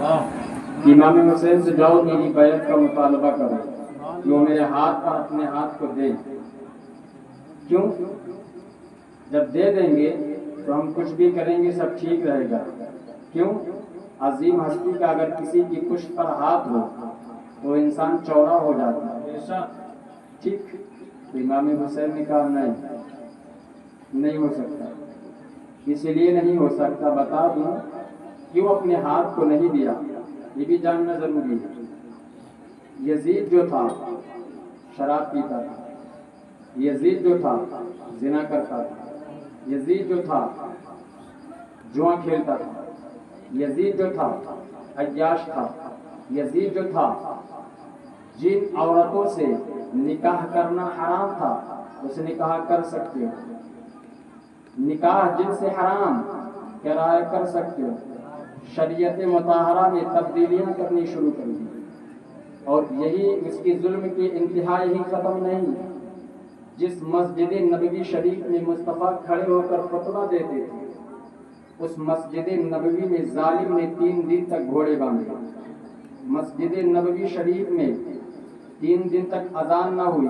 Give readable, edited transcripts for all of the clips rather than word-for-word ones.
امام حسین سے جاؤ میری بیعت کا مطالبہ کرو کہ وہ میرے ہاتھ پر اپنے ہاتھ کو دیں. کیوں؟ جب دے دیں گے تو ہم کچھ بھی کریں گے سب ٹھیک رہے گا. کیوں؟ عظیم ہستی کا اگر کسی کی پشت پر ہاتھ ہو تو انسان چوڑا ہو جاتا ہے. ٹھیک. تو امام حسین نے کہا نہیں ہو سکتا. اسی لیے نہیں ہو سکتا بتا دوں کیوں اپنے ہاتھ کو نہیں دیا، یہ بھی جاننا ضروری ہے. یزید جو تھا شراب پیتا تھا، یزید جو تھا زنا کرتا تھا، یزید جو تھا جوا کھیلتا تھا، یزید جو تھا عیاش تھا، یزید جو تھا جن عورتوں سے نکاح کرنا حرام تھا اس نکاح کر سکتے ہو. نکاح جن سے حرام کرایہ کر سکتے ہو. شریعت مطہرہ میں تبدیلیاں کرنی شروع کر دی اور یہی اس کی ظلم کی انتہا یہی ختم نہیں. جس مسجد نبوی شریف میں مصطفیٰ کھڑے ہو کر فتویٰ دیتے تھے اس مسجد نبوی میں ظالم نے 3 دن تک گھوڑے باندھے. مسجد نبوی شریف میں 3 دن تک اذان نہ ہوئی.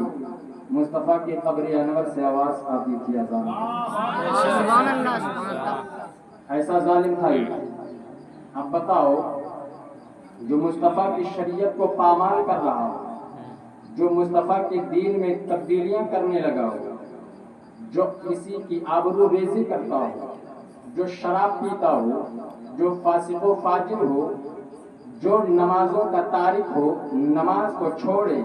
مصطفیٰ کی قبر انور سے آواز آتی تھی اذان. سبحان اللہ سبحان اللہ. ایسا ظالم تھا یہ. اب بتاؤ جو مصطفیٰ کی شریعت کو پامال کر رہا ہو، جو مصطفیٰ کے دین میں تبدیلیاں کرنے لگا ہو، جو کسی کی آبرو ریزی کرتا ہو، جو شراب پیتا ہو، جو فاسق و فاجر ہو، جو نمازوں کا تارک ہو، نماز کو چھوڑے،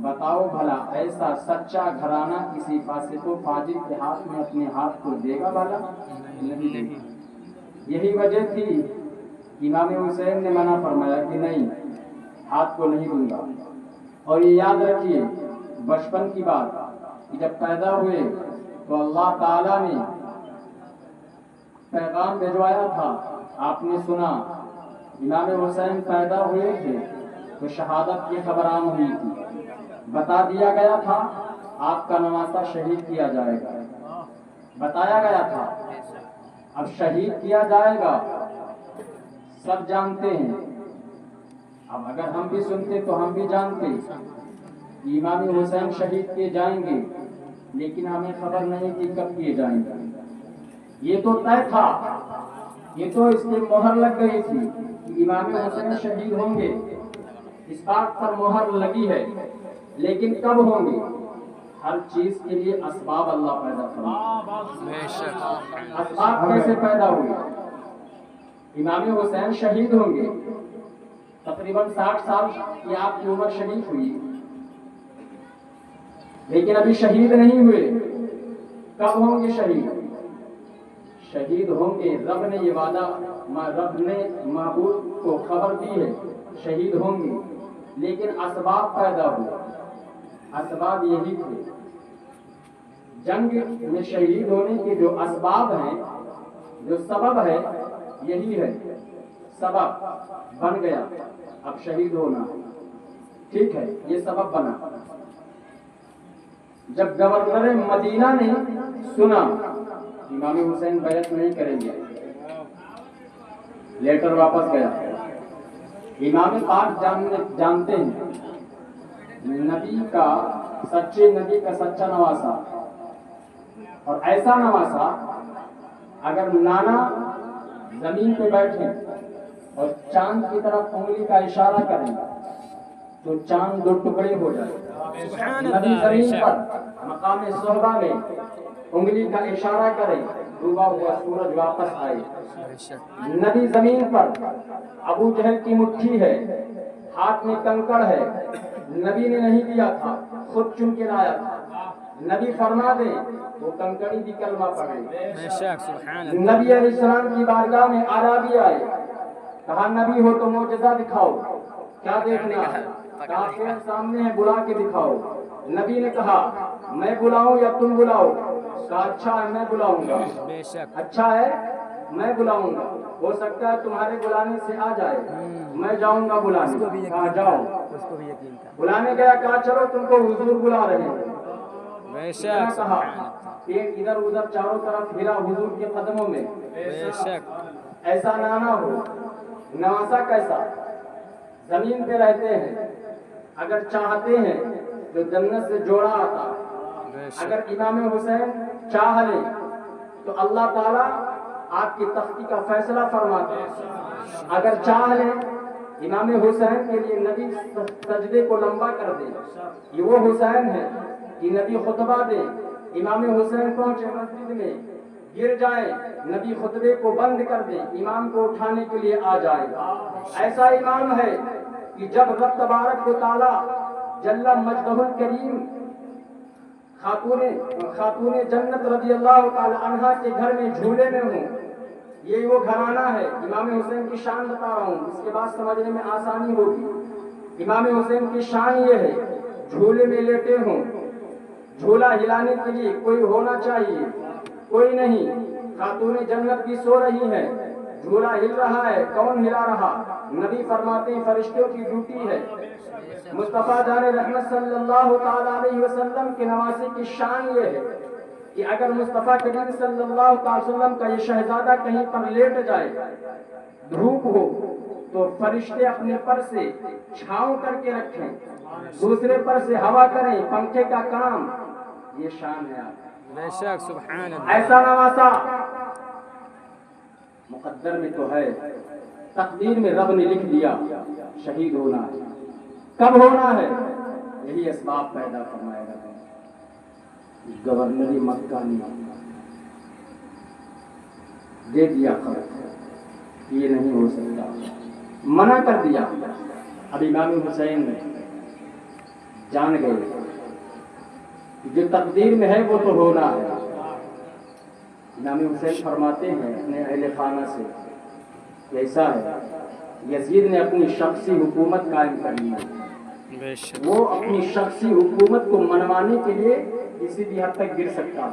بتاؤ بھلا ایسا سچا گھرانہ کسی فاسق و فاجر کے ہاتھ میں اپنے ہاتھ کو دے گا بھلا؟ نہیں دے گا. یہی وجہ تھی امام حسین نے منع فرمایا کہ نہیں، ہاتھ کو نہیں دوں گا. اور یہ یاد رکھیے بچپن کی بات کہ جب پیدا ہوئے تو اللہ تعالیٰ نے پیغام بھجوایا تھا. آپ نے سنا امام حسین پیدا ہوئے تھے تو شہادت کی خبر عام ہوئی تھی. بتا دیا گیا تھا آپ کا نواسہ شہید کیا جائے گا. بتایا گیا تھا اب شہید کیا جائے گا، سب جانتے ہیں. اب اگر ہم بھی سنتے تو ہم بھی جانتے امام حسین شہید کیے جائیں گے، لیکن ہمیں خبر نہیں کہ کب کیے جائیں گے. یہ تو طے تھا، یہ تو اس کی مہر لگ گئی تھی کہ امام حسین شہید ہوں گے. اس بات پر مہر لگی ہے، لیکن کب ہوں گے؟ ہر چیز کے لیے اسباب اللہ پیدا کرے. اسباب کیسے پیدا ہوئے؟ امام حسین شہید ہوں گے، تقریباً 60 سال کی آپ کی عمر شریف ہوئی، لیکن ابھی شہید نہیں ہوئے. کب ہوں گے شہید؟ شہید ہوں گے. رب نے یہ وعدہ، رب نے معبود کو خبر دی ہے شہید ہوں گے، لیکن اسباب پیدا ہوئے. اسباب یہی تھے. جنگ میں شہید ہونے کے جو اسباب ہیں، جو سبب ہے، یہی ہے. سبب بن گیا اب شہید ہونا. ٹھیک ہے، یہ سبب بنا. جب گورنر مدینہ نے سنا امام حسین بیعت نہیں کریں گے، لیٹر واپس گیا. امام پاک جانتے ہیں نبی کا، سچے نبی کا سچا نواسا، اور ایسا نواسا اگر نانا زمین پہ بیٹھے اور چاند کی طرف انگلی کا اشارہ کریں تو چاند 2 ٹکڑے ہو جائے. نبی زمین پر مقام صحبہ میں انگلی کا اشارہ کرے، ڈوبا ہوا سورج واپس آئے. نبی زمین پر ابو جہل کی مٹھی ہے، ہاتھ میں کنکڑ ہے، نبی نے نہیں دیا تھا، خود چن کے لایا تھا. نبی فرما دے وہ کنکڑی بھی کلمہ پڑھے. نبی علیہ السلام کی بارگاہ میں اعرابی آئے، کہا نبی ہو تو معجزہ دکھاؤ. کیا دیکھنا ہے؟ کہا پیر سامنے ہے، بلا کے دکھاؤ. نبی نے کہا میں بلاؤں یا تم بلاؤ؟ کہا اچھا ہے میں بلاؤں گا. اچھا ہے میں بلاؤں گا، ہو سکتا ہے تمہارے بلانے سے آ جائے. میں جاؤں گا بلانے. کہا جاؤ. بلانے گیا، کہا چلو تم کو حضور بلا رہے ہیں. کہا ایک ادھر ادھر چاروں طرف پھرا حضور کے قدموں میں. ایسا نہ ہو نواسا کیسا؟ زمین پہ رہتے ہیں، اگر چاہتے ہیں تو جنت سے جوڑا آتا، اگر امام حسین چاہ لیں تو اللہ تعالیٰ آپ کی تختی کا فیصلہ فرماتے ہیں، اگر چاہ لیں امام حسین کے لیے نبی سجدے کو لمبا کر دے، یہ وہ حسین ہے کہ نبی خطبہ دے، امام حسین پہنچے مسجد میں گر جائے، نبی خطبے کو بند کر دے، امام کو اٹھانے کے لیے آ جائے. ایسا امام ہے کہ جب رب تبارک و تعالی جل مجدہ الکریم خاتون جنت رضی اللہ تعالی عنہا کے گھر میں جھولے میں ہوں، یہ وہ گھرانہ ہے. امام حسین کی شان بتا رہا ہوں، اس کے بعد سمجھنے میں آسانی ہوگی. امام حسین کی شان یہ ہے، جھولے میں لیٹے ہوں، جھولا ہلانے کے لیے کوئی ہونا چاہیے، کوئی نہیں. خاتون جنت بھی سو رہی ہے، جھولا ہل رہا ہے، کون ہلا رہا؟ نبی فرماتے ہیں فرشتوں کی ڈیوٹی ہے. مصطفیٰ جان رحمت صلی اللہ تعالی علیہ وسلم کے نواسے کی شان یہ ہے کہ اگر مصطفیٰ کریم صلی اللہ تعالی وسلم کا یہ شہزادہ کہیں پر لیٹ جائے، دھوپ ہو تو فرشتے اپنے پر سے چھاؤں کر کے رکھیں، دوسرے پر سے ہوا کریں، پنکھے کا کام. یہ شان ہے آپ. بے شک سبحان اللہ. ایسا نواسا مقدر میں تو ہے، تقدیر میں رب نے لکھ دیا شہید ہونا ہے. کب ہونا ہے؟ یہی اسباب پیدا فرمائے گا. گورنری مکہ نے دے دیا خبر، یہ نہیں ہو سکتا، منع کر دیا. اب امام حسین جان گئے جو تقدیر میں ہے وہ تو ہونا ہے. امام حسین فرماتے ہیں اپنے اہل خانہ سے، ایسا ہے یزید نے اپنی شخصی حکومت قائم کرنی ہے، وہ اپنی شخصی حکومت کو منوانے کے لیے کسی بھی حد تک گر سکتا ہے.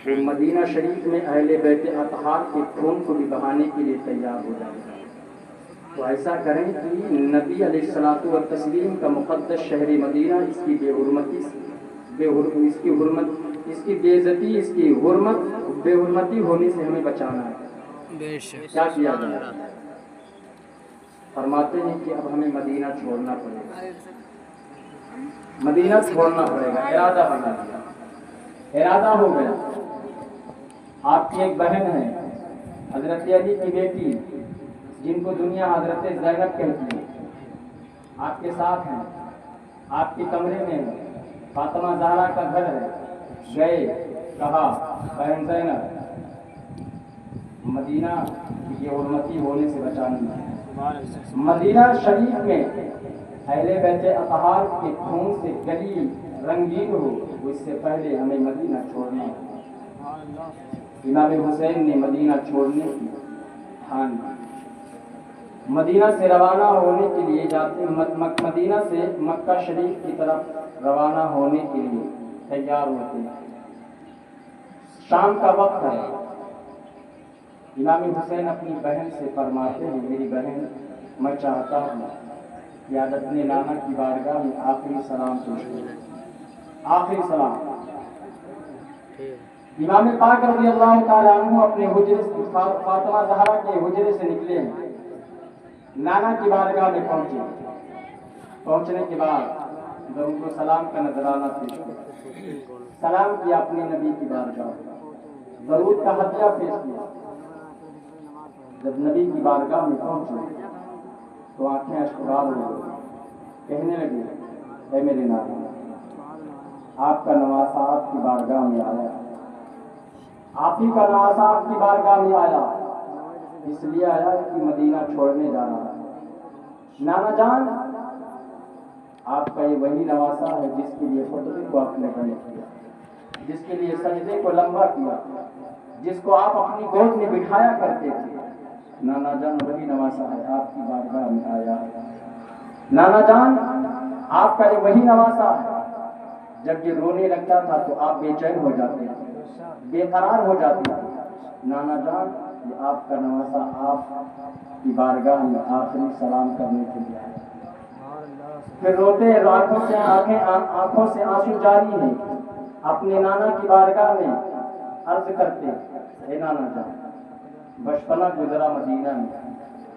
وہ مدینہ شریف میں اہل بیت اطہار کے خون کو بھی بہانے کے لیے تیار ہو جائے گا. تو ایسا کریں کہ نبی علیہ الصلوۃ والتسلیم کا مقدس شہر مدینہ، اس کی بے حرمتی، اس کی بے عزتی، اس کی بے حرمتی ہونے سے ہمیں بچانا ہے. کیا کیا جائے؟ فرماتے ہیں کہ اب ہمیں مدینہ چھوڑنا پڑے گا، مدینہ چھوڑنا پڑے گا. ارادہ بنا دیا، ارادہ ہو گیا. آپ کی ایک بہن ہے حضرت علی کی بیٹی، جن کو دنیا حضرت زینب کہتی ہے، آپ کے ساتھ ہیں، آپ کے کمرے میں فاطمہ زہرا کا گھر ہے. گئے، کہا بہن زینب مدینہ کی حرمتی ہونے سے بچانی ہے. مدینہ شریف میں اہل بیت اطہار کے خون سے گلی رنگین ہو، اس سے پہلے ہمیں مدینہ چھوڑنا ہے. امام حسین نے مدینہ چھوڑنے کی ٹھان لی. مدینہ سے روانہ ہونے کے لیے جاتے، مدینہ سے مکہ شریف کی طرف روانہ ہونے کے لیے تیار ہوتے ہیں. شام کا وقت ہے. امام حسین اپنی بہن سے فرماتے ہیں میری بہن، میں چاہتا ہوں کہ آج اپنے نانا کی بارگاہ میں آخری سلام پیش کروں. آخری سلام. امام پاک رضی اللہ تعالیٰ عنہ اپنے حجرے سے، فاطمہ زہرا کے حجرے سے نکلے ہیں، نانا کی بارگاہ میں پہنچے. پہنچنے کے بعد ان کو سلام کا نذرانہ پیش کیا. سلام کیا اپنے نبی کی بارگاہ، درود کا ہدیہ پیش کیا. جب نبی کی بارگاہ میں پہنچے تو آنکھیں اشکبار ہو گئی. کہنے لگے اے میرے نانا، آپ کا نواسا آپ کی بارگاہ میں آیا، آپ ہی کا نواسا آپ کی بارگاہ میں آیا، اس لیے آیا کہ مدینہ چھوڑنے جا رہا ہے. نانا جان، آپ کا یہ وہی نواسا ہے جس کے لیے خطبے کو آپ نے بند کیا، جس کے لیے سجدے کو لمبا کیا، جس کو آپ اپنی گود میں بٹھایا کرتے تھے. نانا جان وہی نواسا ہے، آپ کی بارگاہ میں آیا. نانا جان، آپ کا یہ وہی نواسا ہے. جب یہ رونے لگتا تھا تو آپ بے چین ہو جاتے تھے، بے قرار ہو جاتے تھے. نانا جان، یہ آپ کا نواسا آپ کی بارگاہ میں آخری سلام کرنے کے لیے آیا. پھر روتے آنکھوں سے آنسو جاری ہیں، اپنے نانا کی بارگاہ میں عرض کرتے اے نانا جان، بچپنا گزرا مدینہ میں،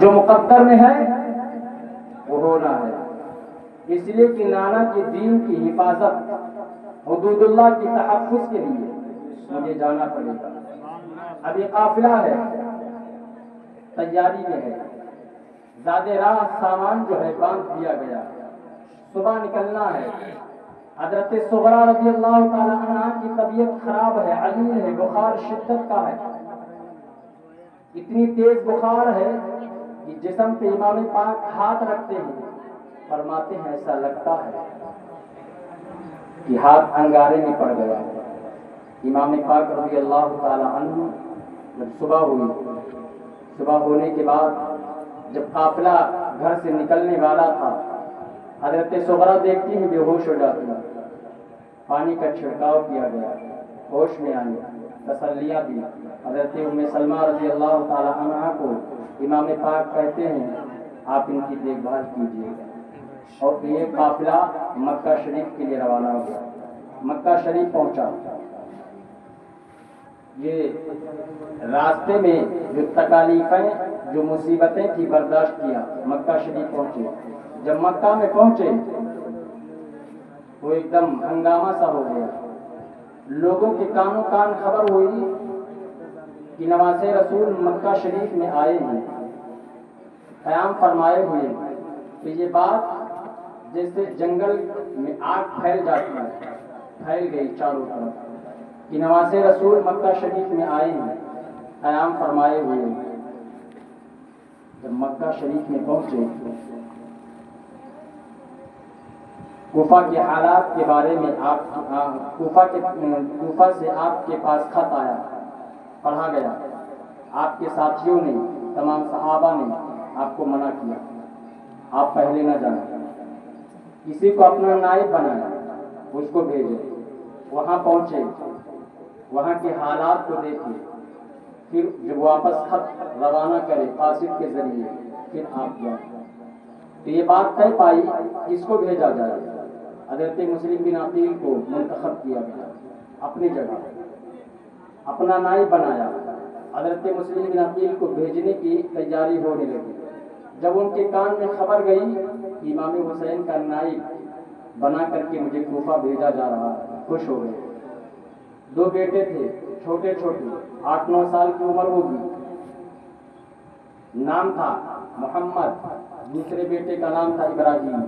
جو مقدر میں ہے وہ ہونا ہے، اس لیے کہ نانا کے دین کی حفاظت، حدود اللہ کی تحفظ کے لیے مجھے جانا پڑے گا۔ ابھی قافلہ ہے، تیاری میں ہے، زیادہ راہ سامان جو ہے باندھ دیا گیا، صبح نکلنا ہے۔ حضرت صغرا رضی اللہ تعالی عنہ کی طبیعت خراب ہے، علیل ہے، بخار شدت کا ہے، اتنی تیز بخار ہے کہ جسم پہ امام پاک ہاتھ رکھتے ہیں، فرماتے ہیں ایسا لگتا ہے کہ ہاتھ انگارے میں پڑ گیا۔ امام پاک رضی اللہ تعالی عنہ جب صبح ہوئی، صبح ہونے کے بعد جب قافلہ گھر سے نکلنے والا تھا، حضرت صغرا دیکھتی ہیں بے ہوش ہو جاتی ہیں، پانی کا چھڑکاؤ کیا گیا، ہوش میں آئی، تسلیاں دی۔ حضرت ام سلمہ رضی اللہ تعالی عنہ کو امام پاک کہتے ہیں آپ ان کی دیکھ بھال کیجیے، اور یہ قافلہ مکہ شریف کے لیے روانہ ہو گیا۔ مکہ شریف پہنچا، یہ راستے میں جو تکالیفیں، جو مصیبتیں تھی برداشت کیا، مکہ شریف پہنچے۔ جب مکہ میں پہنچے تو ایک دم ہنگامہ سا ہو گیا، لوگوں کے کانوں کان خبر ہوئی کہ نواز رسول مکہ شریف میں آئے ہیں، قیام فرمائے ہوئے ہیں۔ تو یہ بات جیسے جنگل میں آگ پھیل جاتی ہے، پھیل گئی چاروں طرف کہ نواز رسول مکہ شریف میں آئے ہیں، قیام فرمائے ہوئے ہیں۔ جب مکہ شریف میں پہنچے، کوفہ کے حالات کے بارے میں کوفہ سے آپ کے پاس خط آیا، پڑھا گیا، آپ کے ساتھیوں نے، تمام صحابہ نے آپ کو منع کیا، آپ پہلے نہ جانا، کسی کو اپنا نائب بنایا، اس کو بھیجے۔ وہاں پہنچے، وہاں کے حالات کو دیکھے، پھر جب واپس خط روانہ کرے قاصد کے ذریعے، پھر آپ جائیں۔ تو یہ بات طے پائی کس کو بھیجا جائے؟ حضرت مسلم بن عقیل کو منتخب کیا گیا، اپنی جگہ اپنا نائب بنایا۔ حضرت مسلم بن عقیل کو بھیجنے کی تیاری ہونے لگی۔ جب ان کے کان میں خبر گئی کہ امام حسین کا نائب بنا کر کے مجھے کوفہ بھیجا جا رہا ہے، خوش ہو گئے۔ دو بیٹے تھے، چھوٹے چھوٹے، 8-9 سال کی عمر ہوگی، نام تھا محمد، دوسرے بیٹے کا نام تھا ابراہیم۔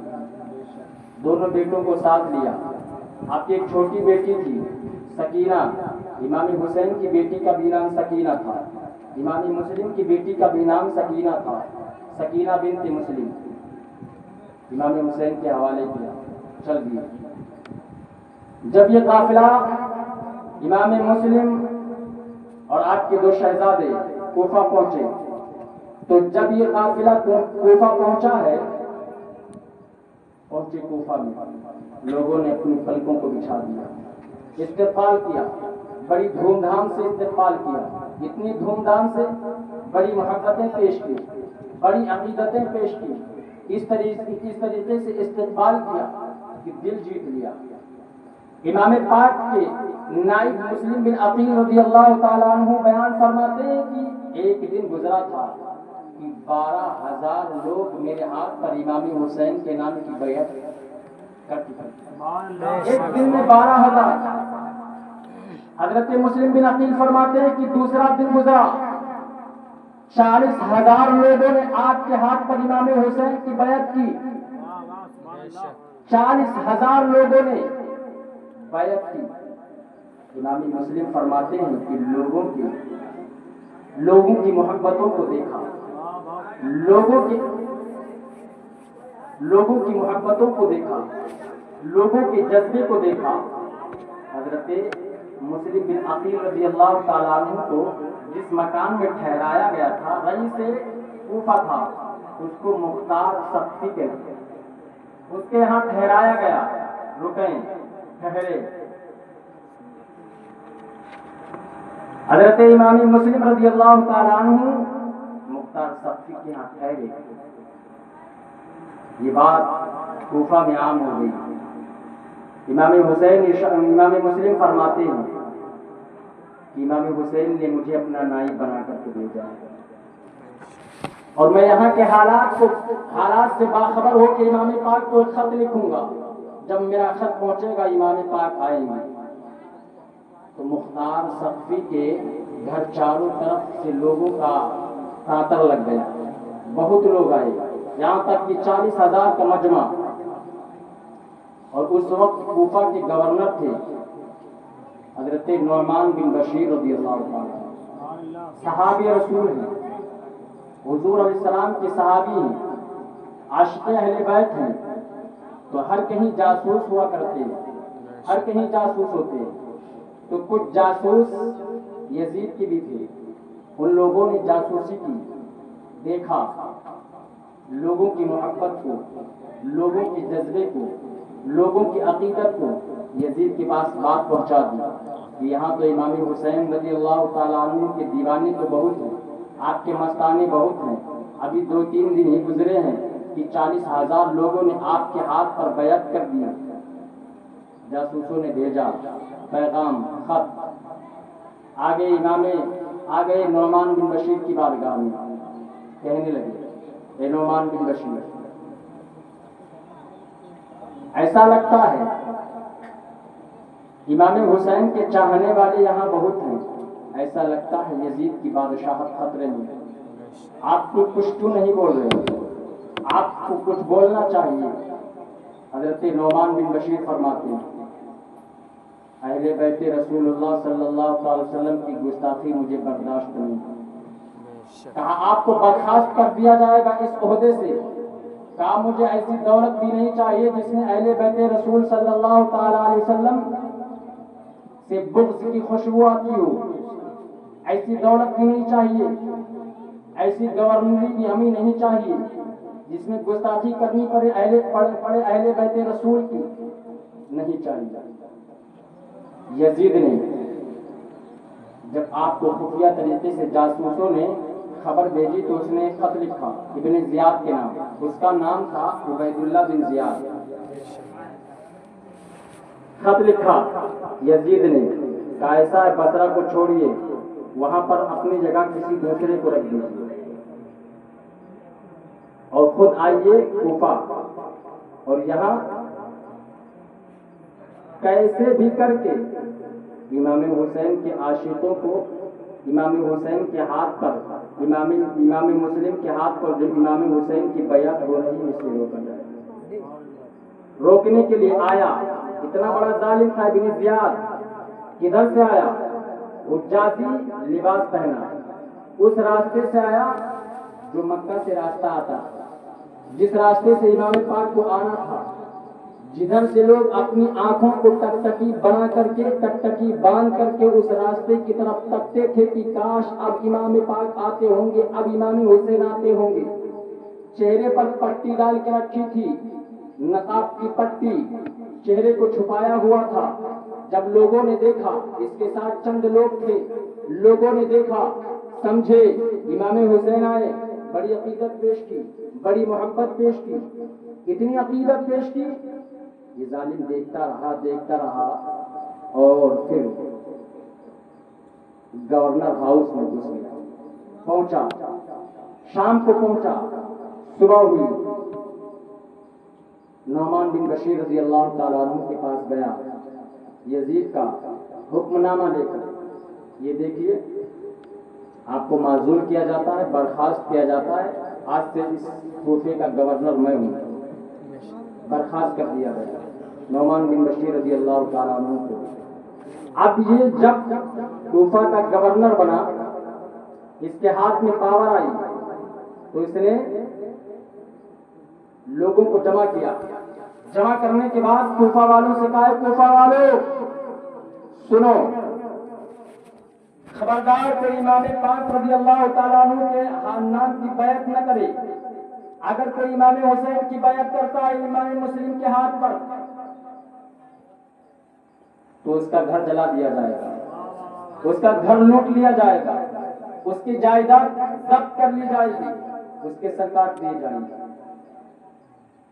دونوں بیٹوں کو ساتھ لیا۔ آپ کی ایک چھوٹی بیٹی تھی سکینہ، امام حسین کی بیٹی کا بھی نام سکینہ تھا، امام مسلم کی بیٹی کا بھی نام سکینہ تھا، سکینہ بنت مسلم۔ امام حسین کے حوالے کیا، چل دیا۔ جب یہ قافلہ امام مسلم اور آپ کے 2 شہزادے کوفہ پہنچے، تو جب یہ قافلہ کوفہ پہنچا ہے، پہنچے کوفہ میں، لوگوں نے اپنی پلکوں کو بچھا دیا، استقبال کیا، بڑی دھوم دھام سے استقبال کیا، اتنی دھوم دھام سے بڑی محبتیں پیش کی، بڑی عقیدتیں پیش کی، اس طریقے سے استقبال کیا کہ دل جیت لیا۔ امام پاک کے نائب مسلم بن عقیل رضی اللہ تعالیٰ عنہ بیان فرماتے ہیں کہ ایک دن گزرا تھا کہ 12,000 لوگ میرے ہاتھ پر امام حسین کے نام کی بیعت کر چکے تھے۔ ایک دن میں 12,000۔ حضرت مسلم بن عقیل فرماتے ہیں کہ دوسرا دن گزرا، 40,000 لوگوں نے آپ کے ہاتھ پر امام حسین کی بیعت کی، 40,000 لوگوں نے بیعت کی۔ امام مسلم فرماتے ہیں کہ لوگوں کی محبتوں کو دیکھا، لوگوں کی محبتوں کو دیکھا، لوگوں کے جذبے کو دیکھا۔ حضرت مسلم بن عقیل رضی اللہ تعالیٰ عنہ کو جس مکان میں ٹھہرایا گیا تھا، رئیس کوفہ تھا، اس کو مختار سقفی کہتے ہیں، اس کے یہاں ٹھہرایا گیا، رکیں، ٹھہرے۔ حضرت امام مسلم رضی اللہ تعالیٰ عنہ مختار سقفی کے یہاں ٹھہرے۔ یہ بات کوفہ میں عام ہو گئی۔ امام مسلم فرماتے ہیں کہ امام حسین نے مجھے اپنا نائب بنا کر کے بھیجا ہے۔ اور میں یہاں کے حالات سے باخبر ہو کہ امام پاک کو ایک خط لکھوں گا. جب میرا خط پہنچے گا امام پاک آئیں گے تو مختار سقفی کے گھر چاروں طرف سے لوگوں کا تاتر لگ گیا. بہت لوگ آئے, یہاں تک کہ 40,000 کا مجمع. اور اس وقت کوفہ کے گورنر تھے حضرت نعمان بن بشیر رضی اللہ عنہ, صحابی رسول ہیں, حضور علیہ السلام کے صحابی ہیں, عاشق اہل بیت ہیں. تو ہر کہیں جاسوس ہوا کرتے ہیں, ہر کہیں جاسوس ہوتے ہیں. تو کچھ جاسوس یزید کے بھی تھے. ان لوگوں نے جاسوسی کی, دیکھا لوگوں کی محبت کو, لوگوں کے جذبے کو, لوگوں کی عقیدت کو. یزید کے پاس بات پہنچا دی کہ یہاں تو امام حسین رضی اللہ تعالیٰ عنہ کے دیوانے تو بہت ہیں, آپ کے مستانے بہت ہیں. ابھی 2-3 دن ہی گزرے ہیں کہ 40,000 لوگوں نے آپ کے ہاتھ پر بیعت کر دیا. جاسوسوں نے بھیجا پیغام, خط. آگے نعمان بن بشیر کی بارگاہ میں, کہنے لگے اے نعمان بن بشیر, ایسا لگتا ہے امام حسین کے چاہنے والے یہاں بہت ہیں, ایسا لگتا ہے یزید کی بادشاہت خطرے میں ہے. آپ کو کچھ کیوں نہیں بول رہے, آپ کو کچھ بولنا چاہیے. حضرت نعمان بن بشیر فرماتے ہیں اہل بیت رسول اللہ صلی اللہ علیہ وسلم کی گستاخی مجھے برداشت نہیں. کہا آپ کو برخاست کر دیا جائے گا اس عہدے سے. کہا مجھے ایسی دولت بھی نہیں چاہیے جس میں اہل بیت رسول صلی اللہ تعالی علیہ وسلم سے بغض کی خوشبو آتی ہو. ایسی دولت بھی نہیں چاہیے, ایسی گورنری بھی ہمیں نہیں چاہیے جس میں گستاخی کرنی پڑے اہل بیت رسول کی. نہیں چاہیے. یزید نے جب آپ کو خفیہ طریقے سے جاسوسوں نے خبر بھیجی تو اس نے خط لکھا ابن زیاد کے نام. اس کا نام تھا عبید اللہ بن زیاد. خط لکھا یزید نے, کہا ایسا ہے بصرہ کو چھوڑیے, وہاں پر اپنی جگہ کسی دوسرے کو رکھ دیجیے اور خود آئیے کوفہ, اور یہاں کیسے بھی کر کے امام حسین کے عاشقوں کو امام حسین کے ہاتھ پر, امام مسلم کے ہاتھ پر جو امام حسین کی بیعت ہو رہی ہے اس سے روکا جائے. روکنے کے لیے آیا. اتنا بڑا ظالم تھا ابن زیاد. کدھر سے آیا؟ حجازی لباس پہنا, اس راستے سے آیا جو مکہ سے راستہ آتا, جس راستے سے امام پاک کو آنا تھا, جدھر سے لوگ اپنی آنکھوں کو ٹکٹکی بنا کر کے, ٹکٹکی باندھ کر کے اس راستے کی طرف تکتے تھے کہ کاش اب امام پاک آتے ہوں گے, اب امام حسین آتے ہوں گے. چہرے پر پٹی ڈال کے رکھی تھی, نقاب کی پٹی, چہرے کو چھپایا ہوا تھا. جب لوگوں نے دیکھا, اس کے ساتھ چند لوگ تھے, لوگوں نے دیکھا سمجھے امام حسین آئے, بڑی عقیدت پیش کی, بڑی محبت پیش کی, اتنی عقیدت پیش کی. یہ ظالم دیکھتا رہا اور پھر گورنر ہاؤس میں گھس گیا. پہنچا, شام کو پہنچا, صبح ہوئی, نعمان بن بشیر رضی اللہ تعالیٰ عنہ کے پاس گیا یزید کا حکم نامہ لے کر. یہ دیکھیے آپ کو معزول کیا جاتا ہے, برخاست کیا جاتا ہے, آج سے اس کوفے کا گورنر میں ہوں. برخاست کر دیا گیا نعمان بن بشیر رضی اللہ تعالیٰ عنہ کو. اب یہ جب کوفہ کا گورنر بنا, اس کے ہاتھ میں پاور آئی تو اس نے لوگوں کو جمع کیا. جمع کرنے کے بعد کوفہ والوں سے کہا, کوفہ والوں سنو, خبردار کوئی امام پاک رضی اللہ تعالیٰ عنہ کے نام کی بیعت نہ کرے. اگر کوئی امام حسین کی بیعت کرتا ہے امام مسلم کے ہاتھ پر تو اس کا گھر جلا دیا جائے گا, اس کا گھر لوٹ لیا جائے گا, اس کی جائیداد ضبط کر لی جائے گی, اس کے سر کاٹ دیے جائیں گے.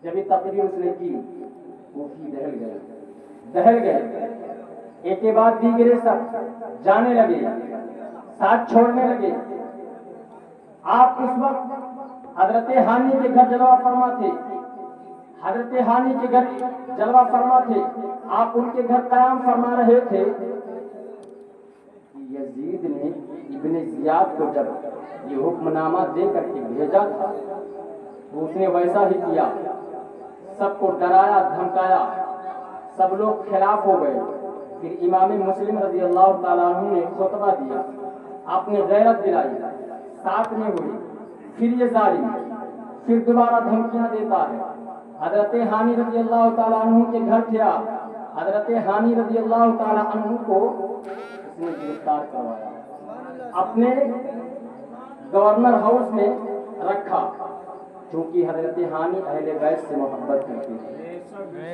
جب یہ تقریر اس نے کی وہ دہل گئے. ایک کے بعد دیگرے سب جانے لگے, ساتھ چھوڑنے لگے. آپ اس وقت حضرت ہانی کے گھر جلوہ فرما تھے، حضرت ہانی کے گھر جلوہ فرما تھے، آپ ان کے گھر قیام فرما رہے تھے۔ یزید نے ابن زیاد کو جب یہ حکم نامہ دے کر کے بھیجا تھا تو اس نے ویسا ہی کیا، سب کو ڈرایا دھمکایا، سب لوگ خلاف ہو گئے۔ پھر امام مسلم رضی اللہ تعالیٰ عنہ نے خطبہ دیا، آپ نے غیرت دلائی، ساتھ میں ہوئی، پھر یہ ظالم پھر دوبارہ دھمکیاں دیتا ہے۔ حضرت ہانی رضی اللہ تعالیٰ عنہ کے گھر تھا، حضرت ہانی رضی اللہ تعالیٰ عنہ کو اس نے گرفتار کروایا، اپنے گورنر ہاؤس میں رکھا، چونکہ حضرت ہانی اہل بیت سے محبت کرتے تھے،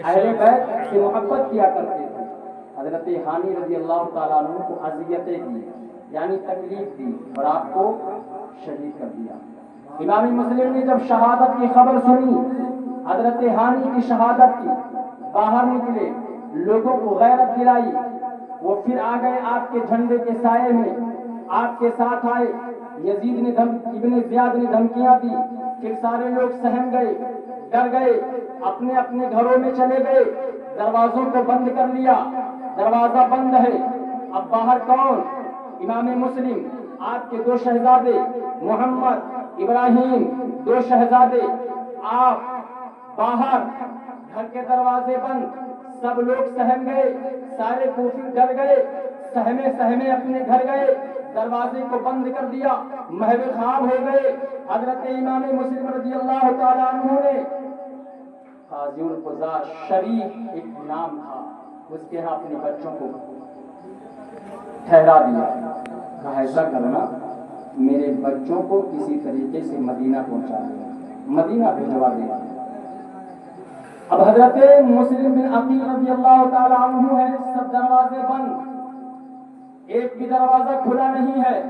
اہل بیت سے محبت کیا کرتے تھے۔ حضرت ہانی رضی اللہ تعالیٰ عنہ کو اذیتیں دی، یعنی تکلیف دی، اور آپ کو شہید کر دیا۔ امام مسلم نے جب شہادت کی خبر سنی، حضرت ہانی کی شہادت کی، باہر نکلے، لوگوں کو غیرت دلائی، وہ پھر آ گئے آپ کے جھنڈے کے سائے میں، آپ کے ساتھ آئے۔ یزید نے ابن زیاد نے دھمکیاں دی، پھر سارے لوگ سہم گئے، ڈر گئے، اپنے اپنے گھروں میں چلے گئے، دروازوں کو بند کر لیا، دروازہ بند ہے، اب باہر کون؟ امام مسلم، آپ کے دو شہزادے محمد ابراہیم، دو شہزادے، آپ باہر، گھر کے دروازے بند، سب لوگ سہم گئے، سارے کوفی ڈر گئے، سہمے سہمے اپنے گھر گئے، دروازے کو بند کر دیا، محو خواب ہو گئے۔ حضرت امام مسلم رضی اللہ تعالیٰ عنہ نے قاضی القضاء شریف ایک نام تھا، اس کے ہاں اپنے بچوں کو ٹھہرا دیا، کہا ایسا کرنا میرے بچوں کو کسی طریقے سے مدینہ پہنچا دیا، مدینہ بھجوا دیا۔ اب حضرت مسلم بن عقیل رضی اللہ تعالیٰ عنہ ہے، سب دروازے بند، ایک بھی دروازہ کھلا نہیں ہے۔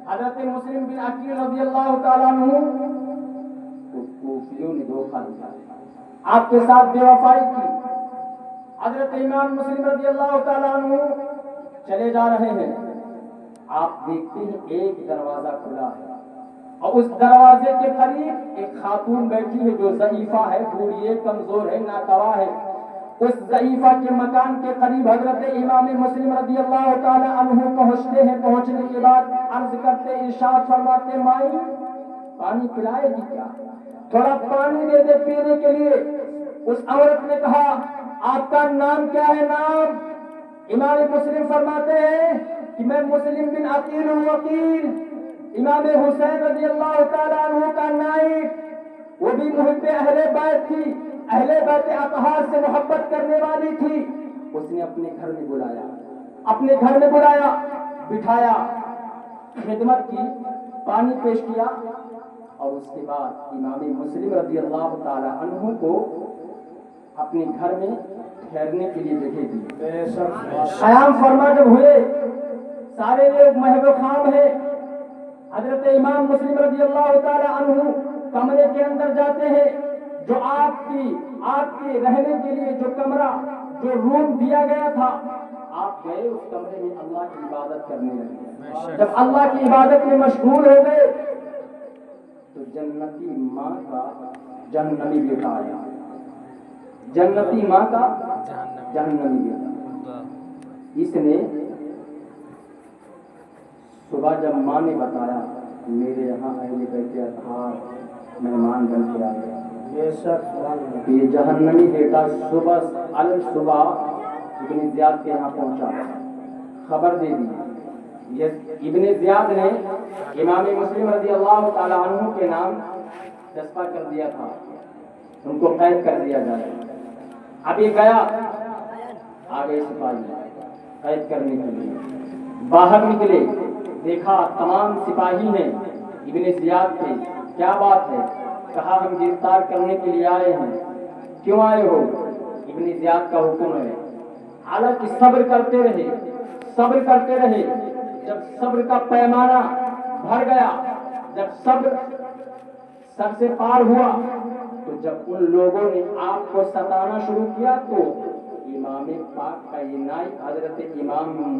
حضرت مسلم بن عقیل رضی اللہ تعالیٰ عنہ کو کوفیوں نے دھوکہ دیا، آپ کے ساتھ بے وفائی کی۔ حضرت امام مسلم رضی اللہ تعالیٰ عنہ چلے جا رہے ہیں، آپ دیکھتے ہیں ایک دروازہ کھلا ہے، اور اس دروازے کے قریب ایک خاتون بیٹھی ہے جو ضعیفہ ہے، بوڑھی ہے، کمزور ہے، ناتواں ہے۔ اس ضعیفہ کے مکان کے قریب حضرت امام مسلم رضی اللہ تعالی عنہ پہنچتے ہیں، پہنچنے کے بعد عرض کرتے، ارشاد فرماتے، مائی پانی پلائے گی کیا؟ تھوڑا پانی دے دے پینے کے لیے۔ اس عورت نے کہا، آپ کا نام کیا ہے؟ نام؟ امام مسلم فرماتے ہیں کہ میں مسلم بن عقیل ہوں، عقیل امام حسین رضی اللہ تعالیٰ عنہ کا نائب، وہ بھی محب اہل بیت تھی، اہل بیت اطہار سے محبت کرنے والی تھی۔ اس نے اپنے گھر میں بلایا، اپنے گھر میں بلایا، بٹھایا، خدمت کی، پانی پیش کیا، اور اس کے بعد امام مسلم رضی اللہ تعالی عنہ کو اپنے گھر میں ٹھہرنے کے لیے جگہ دی۔ قیام فرما جب ہوئے، سارے لوگ محو خواب ہے، حضرت امام مسلم رضی اللہ تعالی عنہ کمرے کے اندر جاتے ہیں، جو آپ کے رہنے کے لیے جو کمرہ، جو روم دیا گیا تھا، آپ گئے اس کمرے میں اللہ کی عبادت کرنے لگے۔ جب اللہ کی عبادت میں مشغول ہو گئے تو جنتی ماں کا جہنمی بیٹا آیا، جنتی ماں کا جہنمی بیٹا۔ اس نے صبح جب ماں نے بتایا میرے یہاں اہل بیت اطہار مہمان بن کے آ گئے، یہ جہنمی بیٹا صبح ابن زیاد کے یہاں پہنچا، خبر دے دی۔ ابن زیاد نے امام مسلم رضی اللہ تعالی عنہ کے نام دستہ کر دیا تھا، ان کو قید کر دیا جائے۔ اب یہ گیا، آگے سپاہی قید کرنے کے لیے باہر نکلے، دیکھا تمام سپاہی ہیں، ابن زیاد تھے، کیا بات ہے؟ کہا ہم گرفتار کرنے کے لیے آئے ہیں۔ کیوں آئے ہو؟ ابن زیاد کا حکم ہے۔ حالانکہ صبر کرتے رہے، صبر کرتے رہے، جب صبر کا پیمانہ بھر گیا، جب صبر سر سے پار ہوا، تو جب ان لوگوں نے آپ کو ستانا شروع کیا تو امام پاک کا یہ نائب حضرت امام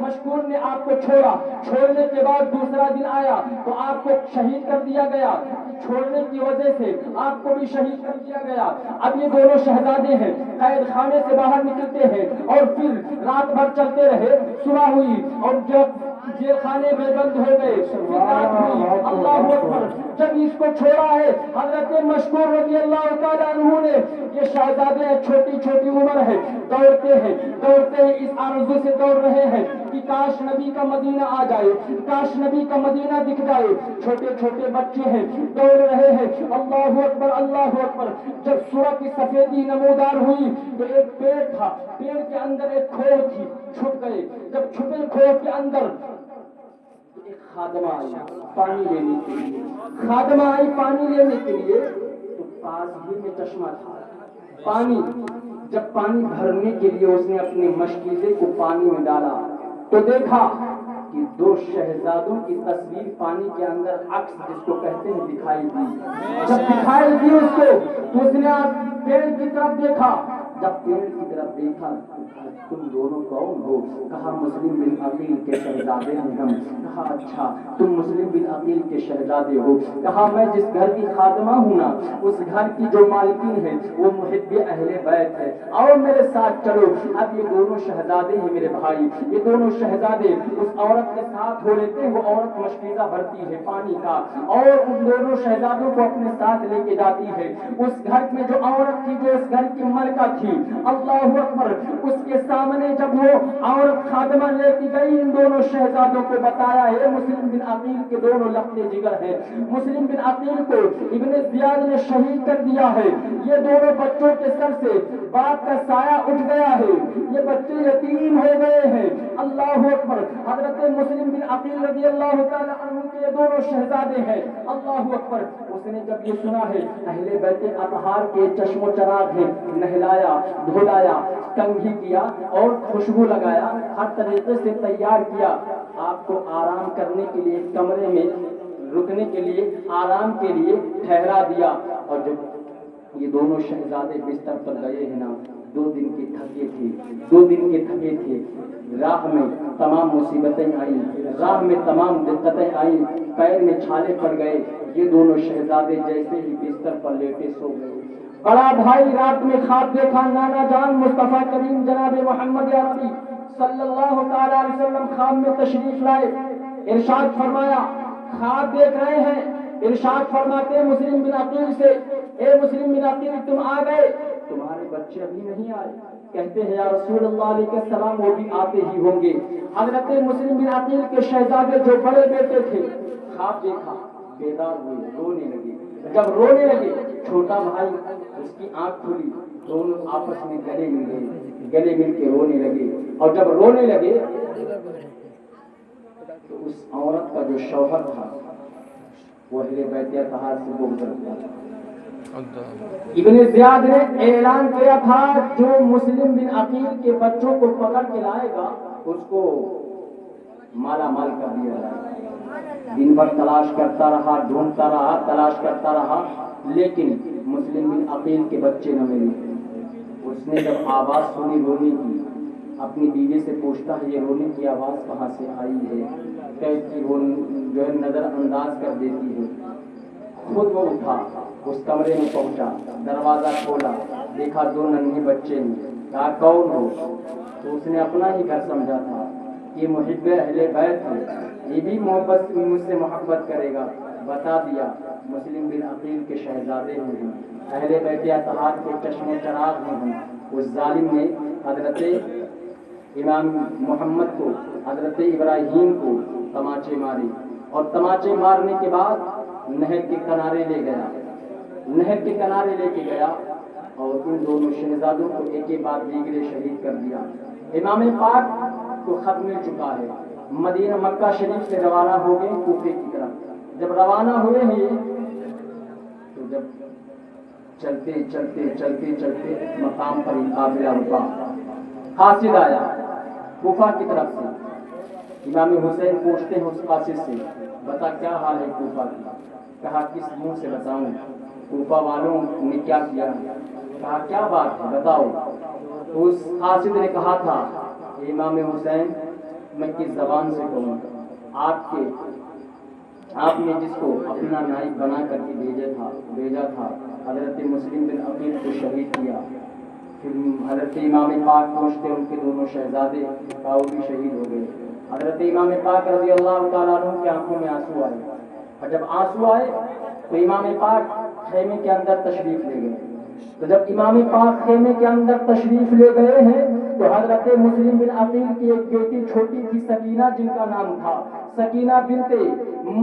مشکور نے آپ کو چھوڑا، چھوڑنے کے بعد دوسرا دن آیا تو آپ کو شہید کر دیا گیا، چھوڑنے کی وجہ سے آپ کو بھی شہید کر دیا گیا۔ اب یہ دونوں شہزادے ہیں، قید خانے سے باہر نکلتے ہیں اور پھر رات بھر چلتے رہے، صبح ہوئی اور جب جیل خانے میں بند ہو گئے، پھر رات ہوئی، اللہ اکبر، جب اس کو چھوڑا ہے حضرت مشکور رضی اللہ تعالیٰ عنہ نے، یہ شہزادے چھوٹی چھوٹی عمر ہے، دوڑتے ہیں اس آرزو سے دوڑ رہے ہیں کہ کاش نبی کا مدینہ آ جائے، کاش نبی کا مدینہ دکھ جائے، چھوٹے چھوٹے بچے ہیں، دوڑ رہے ہیں، اللہ اکبر اللہ اکبر۔ جب صبح کی سفیدی نمودار ہوئی تو ایک پیڑ تھا، پیڑ کے اندر ایک کھوہ تھی، چھپ گئے، جب چھپے کھوہ کے اندر ایک خادمہ آئی پانی لینے کے لیے، خادمہ آئی پانی لینے کے لیے، تو پاس ہی میں چشمہ تھا، پانی، جب پانی بھرنے کے لیے اس نے اپنے مشکیزے کو پانی میں ڈالا تو دیکھا کہ دو شہزادوں کی تصویر پانی کے اندر عکس جس کو کہتے ہیں دکھائی دی۔ جب دکھائی دی اس کو تو اس نے پیڑ کی طرف دیکھا، جب پیڑ کی طرف دیکھا تم دونوں کون ہو؟ کہا مسلم بن عقیل کے شہزادے ہیں ہم۔ کہا اچھا تم مسلم بن عقیل کے شہزادے ہو؟ کہا میں جس گھر کی خادمہ ہوں نا، اس گھر کی جو مالکین ہے وہ محب اہل بیت ہے، آؤ میرے ساتھ چلو۔ اب یہ دونوں شہزادے ہیں میرے بھائی، یہ دونوں شہزادے اس عورت کے ساتھ ہو لیتے ہیں، وہ عورت مشکیزہ بھرتی ہے پانی کا اور ان دونوں شہزادوں کو اپنے ساتھ لے کے جاتی ہے۔ اس گھر میں جو عورت تھی، جو اس گھر کی ملکہ تھی، اللہ اکبر، اس کے سامنے جب وہ عورت خادمہ لے کے گئی، ان دونوں شہزادوں کو بتایا ہے مسلم بن عقیل کے دونوں لقتے جگر ہیں، مسلم بن عقیل کو ابن زیاد نے شہید کر دیا ہے، یہ دونوں بچوں کے سر سے باپ کا سایہ اٹھ گیا ہے، یہ بچے یتیم ہو گئے ہیں، اللہ اکبر۔ حضرت مسلم بن عقیل رضی اللہ تعالی عنہ کے یہ دونوں شہزادے ہیں، اللہ اکبر۔ اس نے جب یہ سنا ہے اہل بیت اطہار کے چشم و چراغ ہیں، نہلایا دھلایا کنگھی کیا اور خوشبو لگایا، ہر طریقے سے تیار کیا، آپ کو آرام کرنے کے لیے کمرے میں رکنے کے لیے آرام کے لیے ٹھہرا دیا۔ اور جب یہ دونوں شہزادے بستر پر گئے ہیں نا، 2 دن کے تھکے تھے، 2 دن کے تھکے تھے، راہ میں تمام مصیبتیں آئیں، راہ میں تمام دقتیں آئیں، پیر میں چھالے پڑ گئے، یہ دونوں شہزادے جیسے ہی بستر پر لیٹے سو گئے۔ بڑا بھائی رات میں خواب دیکھا، نانا جان مصطفیٰ کریم جناب محمد عربی صلی اللہ تعالی علیہ وسلم خواب میں تشریف لائے، ارشاد فرمایا، خواب دیکھ رہے ہیں، ارشاد فرماتے ہیں مسلم بن عقیل سے، اے مسلم بن عقیل تم آ گئے، تمہارے بچے ابھی نہیں آئے؟ کہتے ہیں یا رسول اللہ علیہ السلام وہ بھی آتے ہی ہوں گے۔ حضرت مسلم بن عقیل کے شہزادے جو بڑے بیٹے تھے، خواب دیکھا، بیدار ہوئے، رونے لگے، جب رونے لگے چھوٹا بھائی اس کی آنکھ کھلی، دونوں آپس میں گلے مل کے رونے لگے، اور جب رونے لگے تو اس عورت کا جو شوہر تھا وہ اہل بیت اطہار سے بغض رکھتا تھا۔ ابن زیاد نے اعلان کیا تھا جو مسلم بن عقیل کے بچوں کو پکڑ کے لائے گا اس کو مالا مال کر دیا جائے گا۔ دن بھر تلاش کرتا رہا، ڈھونڈتا رہا، تلاش کرتا رہا، لیکن مسلم بن عقیل کے بچے نہ ملے۔ اس نے جب آواز سنی رونے کی، اپنی بیوی سے پوچھتا ہے یہ رونے کی آواز کہاں سے آئی ہے، کیسی وہ جو ہے نظر انداز کر دیتی ہے۔ خود وہ اٹھا، اس کمرے میں پہنچا، دروازہ کھولا، دیکھا 2 ننھے بچے ہیں، کہا کون ہو؟ تو اس نے اپنا ہی گھر سمجھا تھا، یہ محب اہل بیت ہے، یہ بھی محبت مجھ سے محبت کرے گا۔ بتا دیا مسلم بن عقیل کے شہزادے ہیں، اہل بیت اطہار کے چشم و چراغ ہیں۔ اس ظالم نے حضرت امام محمد کو، حضرت ابراہیم کو تماچے مارے، اور تماچے مارنے کے بعد نہر کے کنارے لے گیا، نہر کے کنارے لے کے گیا اور ان دونوں شہزادوں کو ایک کے بعد دیگرے شہید کر دیا۔ امام پاک کو خط مل چکا ہے، مدینہ مکہ شریف سے روانہ ہو گئے کوفے کی طرف۔ جب روانہ ہوئے ہیں تو جب چلتے چلتے چلتے چلتے مقام پر قافلہ رکا، قاصد آیا کوفہ کی طرف سے۔ امام حسین پوچھتے ہیں اس قاصد سے، بتا کیا حال ہے کوفہ کی؟ کہا کس منہ سے بتاؤں، کوفہ والوں نے کیا کیا؟ کہا کیا بات ہے بتاؤ۔ اس قاصد نے کہا تھا امام حسین میں کس زبان سے کہوں؟ آپ نے جس کو اپنا نائب بنا کر کے بھیجا تھا حضرت مسلم بن عقیل کو شہید کیا، پھر حضرت امام پاک پہنچتے ان کے دونوں شہزادے کا وہ بھی شہید ہو گئے۔ حضرت امام پاک رضی اللہ تعالیٰ عنہ کی آنکھوں میں آنسو آئے، اور جب آنسو آئے تو امام پاک خیمے کے اندر تشریف لے گئے۔ تو جب امام پاک خیمے کے اندر تشریف لے گئے ہیں تو حضرت مسلم بن عقیل کی ایک بیٹی چھوٹی تھی سکینہ، جن کا نام تھا سکینہ بنت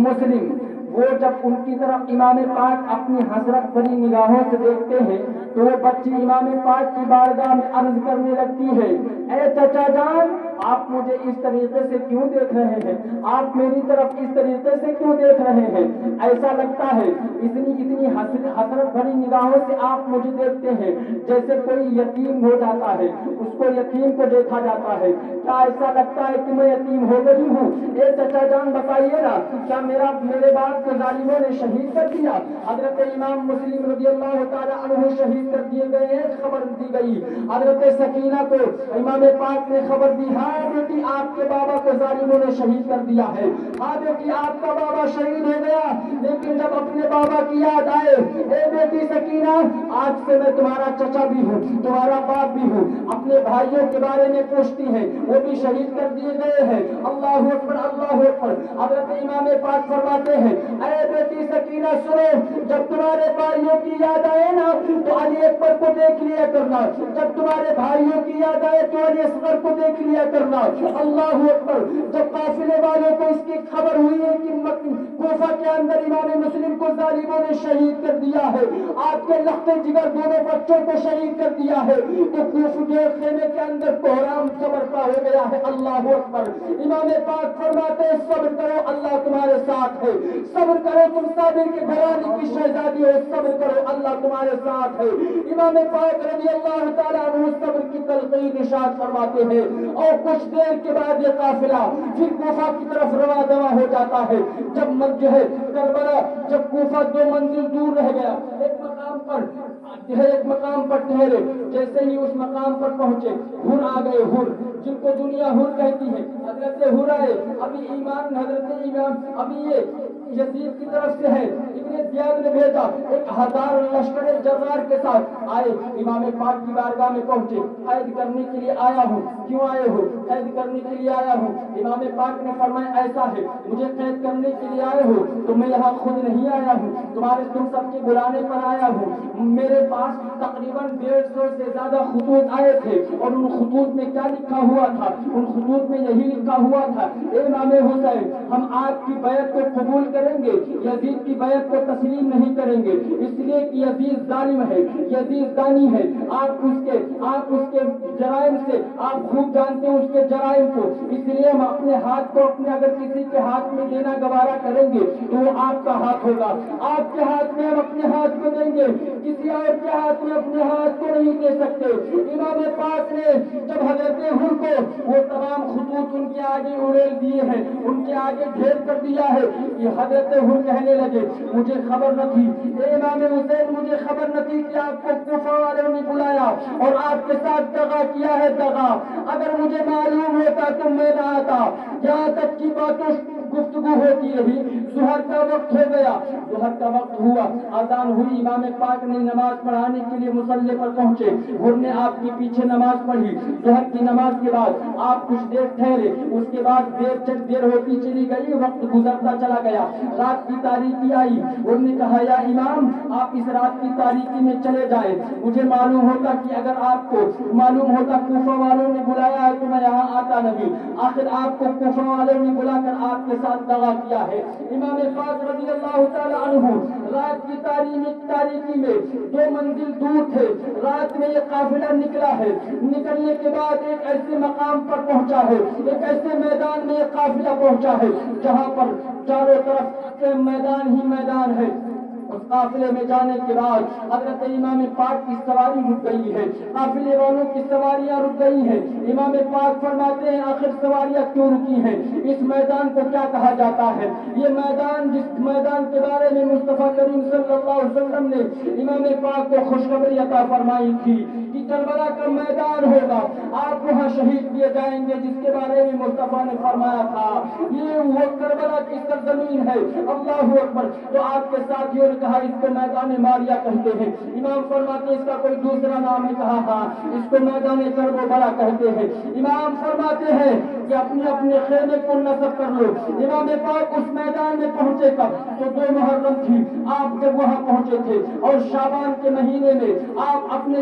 مسلم، وہ جب ان کی طرف امام پاک اپنی حسرت بھری نگاہوں سے دیکھتے ہیں تو وہ بچی امام پاک کی بارگاہ میں عرض کرنے لگتی ہے، اے چچا جان، آپ مجھے اس طریقے سے کیوں دیکھ رہے ہیں؟ آپ میری طرف اس طریقے سے کیوں دیکھ رہے ہیں؟ ایسا لگتا ہے اتنی حسرت بھری نگاہوں سے آپ مجھے دیکھتے ہیں جیسے کوئی یتیم ہو جاتا ہے، اس کو یتیم کو دیکھا جاتا ہے، کیا ایسا لگتا ہے کہ میں یتیم ہو گئی ہوں؟ اے چچا جان بتائیے نا، کیا میرے باپ کو ظالموں نے شہید کر دیا؟ حضرت امام مسلم رضی اللہ تعالیٰ عنہ شہید کر دیے گئے ہیں، خبر دی گئی حضرت سکینہ کو، امام پاک نے خبر دی، ہاں بیٹی آپ کے بابا کو ظالموں نے شہید کر دیا ہے، ہاں بیٹی آپ کا بابا شہید ہو گیا، لیکن جب اپنے بابا کی یاد آئے، اے بیٹی سکینہ، آج سے میں تمہارا چچا بھی ہوں، تمہارا باپ بھی ہوں، اپنے بھائیوں کے بارے میں پوچھتی ہیں، وہ بھی شہید کر دیے گئے ہیں۔ اللہ اکبر اللہ اکبر۔ حضرت امام پاک فرماتے ہیں، اے بیٹی سکینہ سنو، جب تمہارے بھائیوں کی یاد آئے نا تو علی اکبر کو دیکھ لیا کرنا، جب تمہارے بھائیوں کی یاد آئے تو علی اصغر کو دیکھ لیا کرنا۔ اللہ اکبر۔ جب قافلے والوں کو اس کی خبر ہوئی ہے کہ کوفہ کے اندر امام مسلم کو ظالموں نے شہید کر دیا ہے، آپ کے لخت جگر دونوں بچوں کو شہید کر دیا ہے، تو کوفہ کے خیمے کے اندر کوہرام صبر کا ہو گیا ہے۔ اللہ اکبر۔ امام پاک فرماتے ہیں، صبر کرو اللہ تمہارے ساتھ ہے، صبر کرو تم صابر کے گھرانے کی شہزادی ہو، صبر کرو اللہ تمہارے ساتھ ہے۔ امام پاک رضی اللہ تعالیٰ عنہ صبر کی تلقین ارشاد فرماتے ہیں، اور کچھ دیر کے بعد یہ قافلہ پھر کوفہ کی طرف رواں دواں ہو جاتا ہے۔ جب جو ہے کربلا، جب کوفہ 2 منزل دور رہ گیا، ایک مقام پر ٹھہرے، جیسے ہی اس مقام پر پہنچے، ہر آ گئے، ہر جن کو دنیا ہر کہتی ہے، حضرت ہر آئے، ابھی ایمان حضرت امام ابھی یہ یزید کی طرف سے ہے، ابن زیاد نے بھیجا، 1000 لشکر جرار کے ساتھ آئے، امام پاک کی بارگاہ میں پہنچے، قید کرنے کے لیے آیا ہوں۔ کیوں آئے ہو؟ قید کرنے کے لیے آیا ہوں۔ امام پاک نے فرمایا، ایسا ہے مجھے قید کرنے کے لیے آئے ہو تو میں یہاں خود نہیں آیا ہوں، تم سب کے بلانے پر آیا ہوں۔ میرے پاس تقریباً 150 سے زیادہ خطوط آئے تھے، اور ان خطوط میں کیا لکھا ہوا تھا؟ ان خطوط میں یہی لکھا ہوا تھا، اے امام حسین، ہم آپ کی بیعت کو قبول کریں گے، یزید کی بیعت کو تسلیم نہیں کریں گے، اس لیے کہ یزید ظالم ہے، یزید زانی ہے، آپ اس کے جرائم سے آپ خوب جانتے ہیں اس کے جرائم کو، اس لیے ہم اپنے ہاتھ کو اگر کسی کے ہاتھ میں دینا گوارا کریں گے تو وہ آپ کا ہاتھ ہوگا، آپ کے ہاتھ میں ہم اپنے ہاتھ کو دیں گے، کسی اور کے ہاتھ میں اپنے ہاتھ کو نہیں دے سکتے۔ امام پاک نے جب حضرت ہر کو وہ تمام خطوط ان کے آگے اڑیل دیے ہیں، ان کے آگے ڈھیر کر دیا ہے، یہ حضرت ہر کہنے لگے، مجھے خبر نہ تھی، اے امام حسین مجھے خبر نہ تھی کہ آپ کو کوفہ والوں نے بلایا اور آپ کے ساتھ دغا کیا ہے، دغا، اگر مجھے معلوم ہوتا تو میں نہ آتا۔ یہاں تک کی باتوں گفتگو ہوتی رہی، ظہر کا وقت ہو گیا، ظہر کا وقت ہوا، اذان ہوئی، امام پاک نے نماز پڑھانے کے لیے مصلی پر پہنچے، ہر نے آپ کے پیچھے نماز پڑھی، ظہر کی نماز کے بعد آپ کچھ دیر ٹھہرے، اس کے بعد دیر ہوتی چلی گئی، وقت گزرتا چلا گیا، رات کی تاریکی آئی، ہر نے کہا، یا امام آپ اس رات کی تاریکی میں چلے جائیں، مجھے معلوم ہوتا کہ اگر آپ کو معلوم ہوتا کوفہ والوں نے بلایا ہے تو میں یہاں آتا نہیں، آخر آپ کو کوفہ والوں نے بلا کر آپ کے ساتھ دغا کیا ہے۔ امام پاک رضی اللہ تعالیٰ عنہ رات کی تاریکی میں 2 منزل دور تھے، رات میں یہ قافلہ نکلا ہے، نکلنے کے بعد ایک ایسے مقام پر پہنچا ہے، ایک ایسے میدان میں یہ قافلہ پہنچا ہے جہاں پر چاروں طرف میدان ہی میدان ہے، اس قافلے میں جانے کے بعد حضرت امام پاک کی سواری رک گئی ہے، قافلے والوں کی سواریاں رک گئی ہیں۔ امام پاک فرماتے ہیں آخر سواریاں کیوں رکی ہیں؟ اس میدان کو کیا کہا جاتا ہے؟ یہ میدان جس میدان کے بارے میں مصطفیٰ کریم صلی اللہ علیہ وسلم نے امام پاک کو خوشخبری عطا فرمائی تھی کہ کربلا کا میدان ہوگا، آپ وہاں شہید کیے جائیں گے، جس کے بارے میں مصطفیٰ نے فرمایا تھا یہ وہ کربلا کی سرزمین ہے۔ اللہ اکبر۔ تو آپ کے ساتھیوں نے کہا اس کو میدان ماریا کہتے ہیں۔ امام فرماتے ہیں اس کا کوئی دوسرا نام ہے، کہا ہاں اس کو میدان کربلا کہتے ہیں۔ امام فرماتے ہیں کہ اپنے اپنے خیمے کو نصب کر لو۔ امام پاک اس میدان میں پہنچے کب؟ تو 2 محرم تھی، آپ جب وہاں پہنچے تھے اور شعبان کے مہینے میں آپ اپنے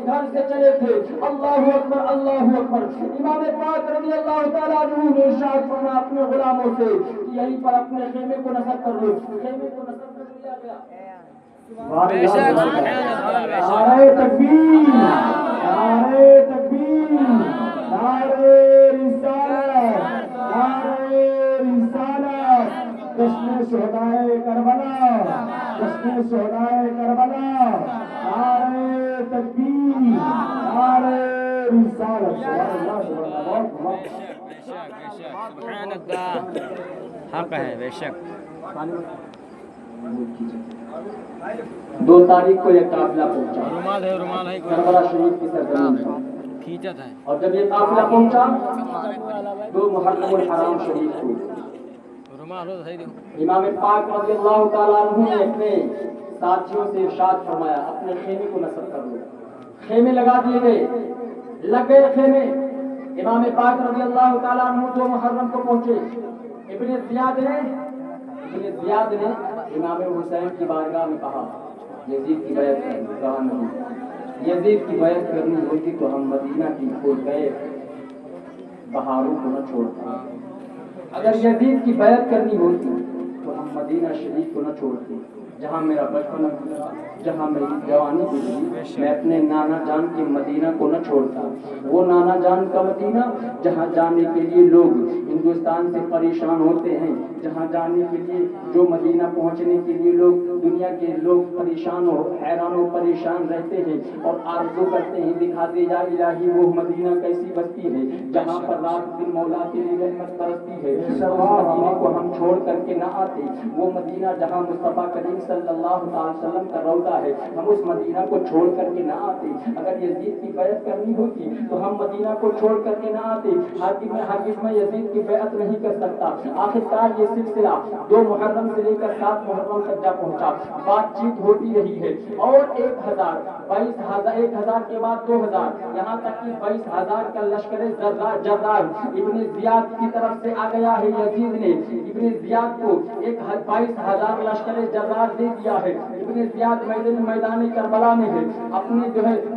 گھر سے چلے تھے۔ اللہ اکبر اللہ اکبر۔ امام پاک رضی اللہ تعالیٰ عنہ نے ارشاد فرمایا اپنے غلاموں سے کہ یہیں پر اپنے خیمے کو نصب کر لو۔ خیمے کو نصب کر لیا گیا۔ بے شک سبحان اللہ، بے شک نعرہ تکبیر، نعرہ تکبیر، نعرہ رسالت، نعرہ رسالت۔ جشن شہدائے کربلا، جشن شہدائے کربلا، نعرہ تکبیر، نعرہ رسالت۔ سبحان اللہ، سبحان اللہ۔ بے شک سبحان اللہ، حق ہے بے شک۔ 2 تاریخ کو یہ قافلہ پہنچا رومال ہے کربلا شریف کی سرزمین پر، کھینچت ہے۔ اور جب یہ قافلہ پہنچا 2 محرم الحرام شریف کو رومال ہو صحیح دیکھو۔ امام پاک رضی اللہ تعالیٰ عنہ نے اپنے ساتھیوں سے ارشاد فرمایا اپنے خیمے کو نصب کر لو۔ خیمے لگا دیے گئے، لگ گئے خیمے۔ امام پاک رضی اللہ تعالیٰ عنہ 2 محرم کو پہنچے۔ ابن زیاد نے امام حسین کی بارگاہ میں کہا یزید کی بیعت کرنی، کہا نہیں، یزید کی بیعت کرنی ہوتی تو ہم مدینہ کی کھول گئے بہاروں کو نہ چھوڑتے، اگر یزید کی بیعت کرنی ہوتی تو ہم مدینہ شریف کو نہ چھوڑتے، جہاں میرا بچپن گزرا، جہاں میری جوانی گزری، میں اپنے نانا جان کے مدینہ کو نہ چھوڑتا۔ وہ نانا جان کا مدینہ جہاں جانے کے لیے لوگ ہندوستان سے پریشان ہوتے ہیں، جہاں جانے کے لیے جو مدینہ پہنچنے کے لیے لوگ دنیا کے لوگ پریشان ہو حیران و پریشان رہتے ہیں اور آرزو کرتے ہیں دکھا دے یا الہی وہ مدینہ کیسی بستی ہے جہاں پر رات دن مولا تیری رحمت برستی ہے، اس مدینے کو ہم چھوڑ کر کے نہ آتے۔ وہ مدینہ جہاں مصطفیٰ کریم صلی اللہ علیہ وسلم کا روضہ ہے، ہم اس مدینہ کو چھوڑ کر کے نہ آتے۔ اگر یزید کی بیعت کرنی ہوتی تو ہم مدینہ کو چھوڑ کر کے نہ آتے۔ ہرگز میں یزید کی بیعت نہیں کر سکتا۔ آخرکار یہ سلسلہ 2 محرم سے لے کر 7 محرم تک جا پہنچا، بات چیت ہوتی رہی ہے، اور 1000 کے بعد 2000، یہاں تک کہ 22000 کا لشکر جرار ابن زیاد کی طرف سے آ گیا ہے۔ یزید نے ابن زیاد کو 22000 لشکر جرار دے دیا ہے۔ ابن زیاد میدان کربلا میں ہے، اپنے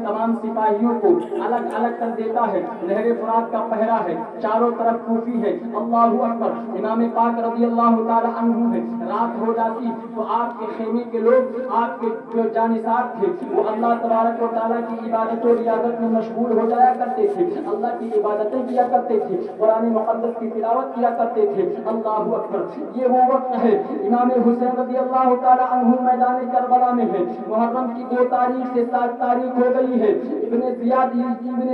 تمام سپاہیوں کو الگ الگ کر دیتا ہے، نہر فرات کا پہرا ہے، چاروں طرف کوفی ہے۔ اللہ اکبر۔ امام پاک رضی اللہ تعالی عنہ ہے، رات ہو جاتی تو آپ کے خیمے کے لوگ، آپ کے جو جانثار تھے وہ اللہ تبارک و تعالیٰ کی عبادت و ریاضت میں مشغول ہو جایا کرتے تھے، اللہ کی عبادتیں کیا کرتے تھے، قرآن مقدس کی تلاوت کیا کرتے تھے۔ اللہ اکبر۔ یہ وہ وقت ہے امام حسین رضی اللہ تعالی عنہ میدان کربلا میں ہے، محرم کی 2 تاریخ سے 7 تاریخ ہو گئی ہے۔ ابن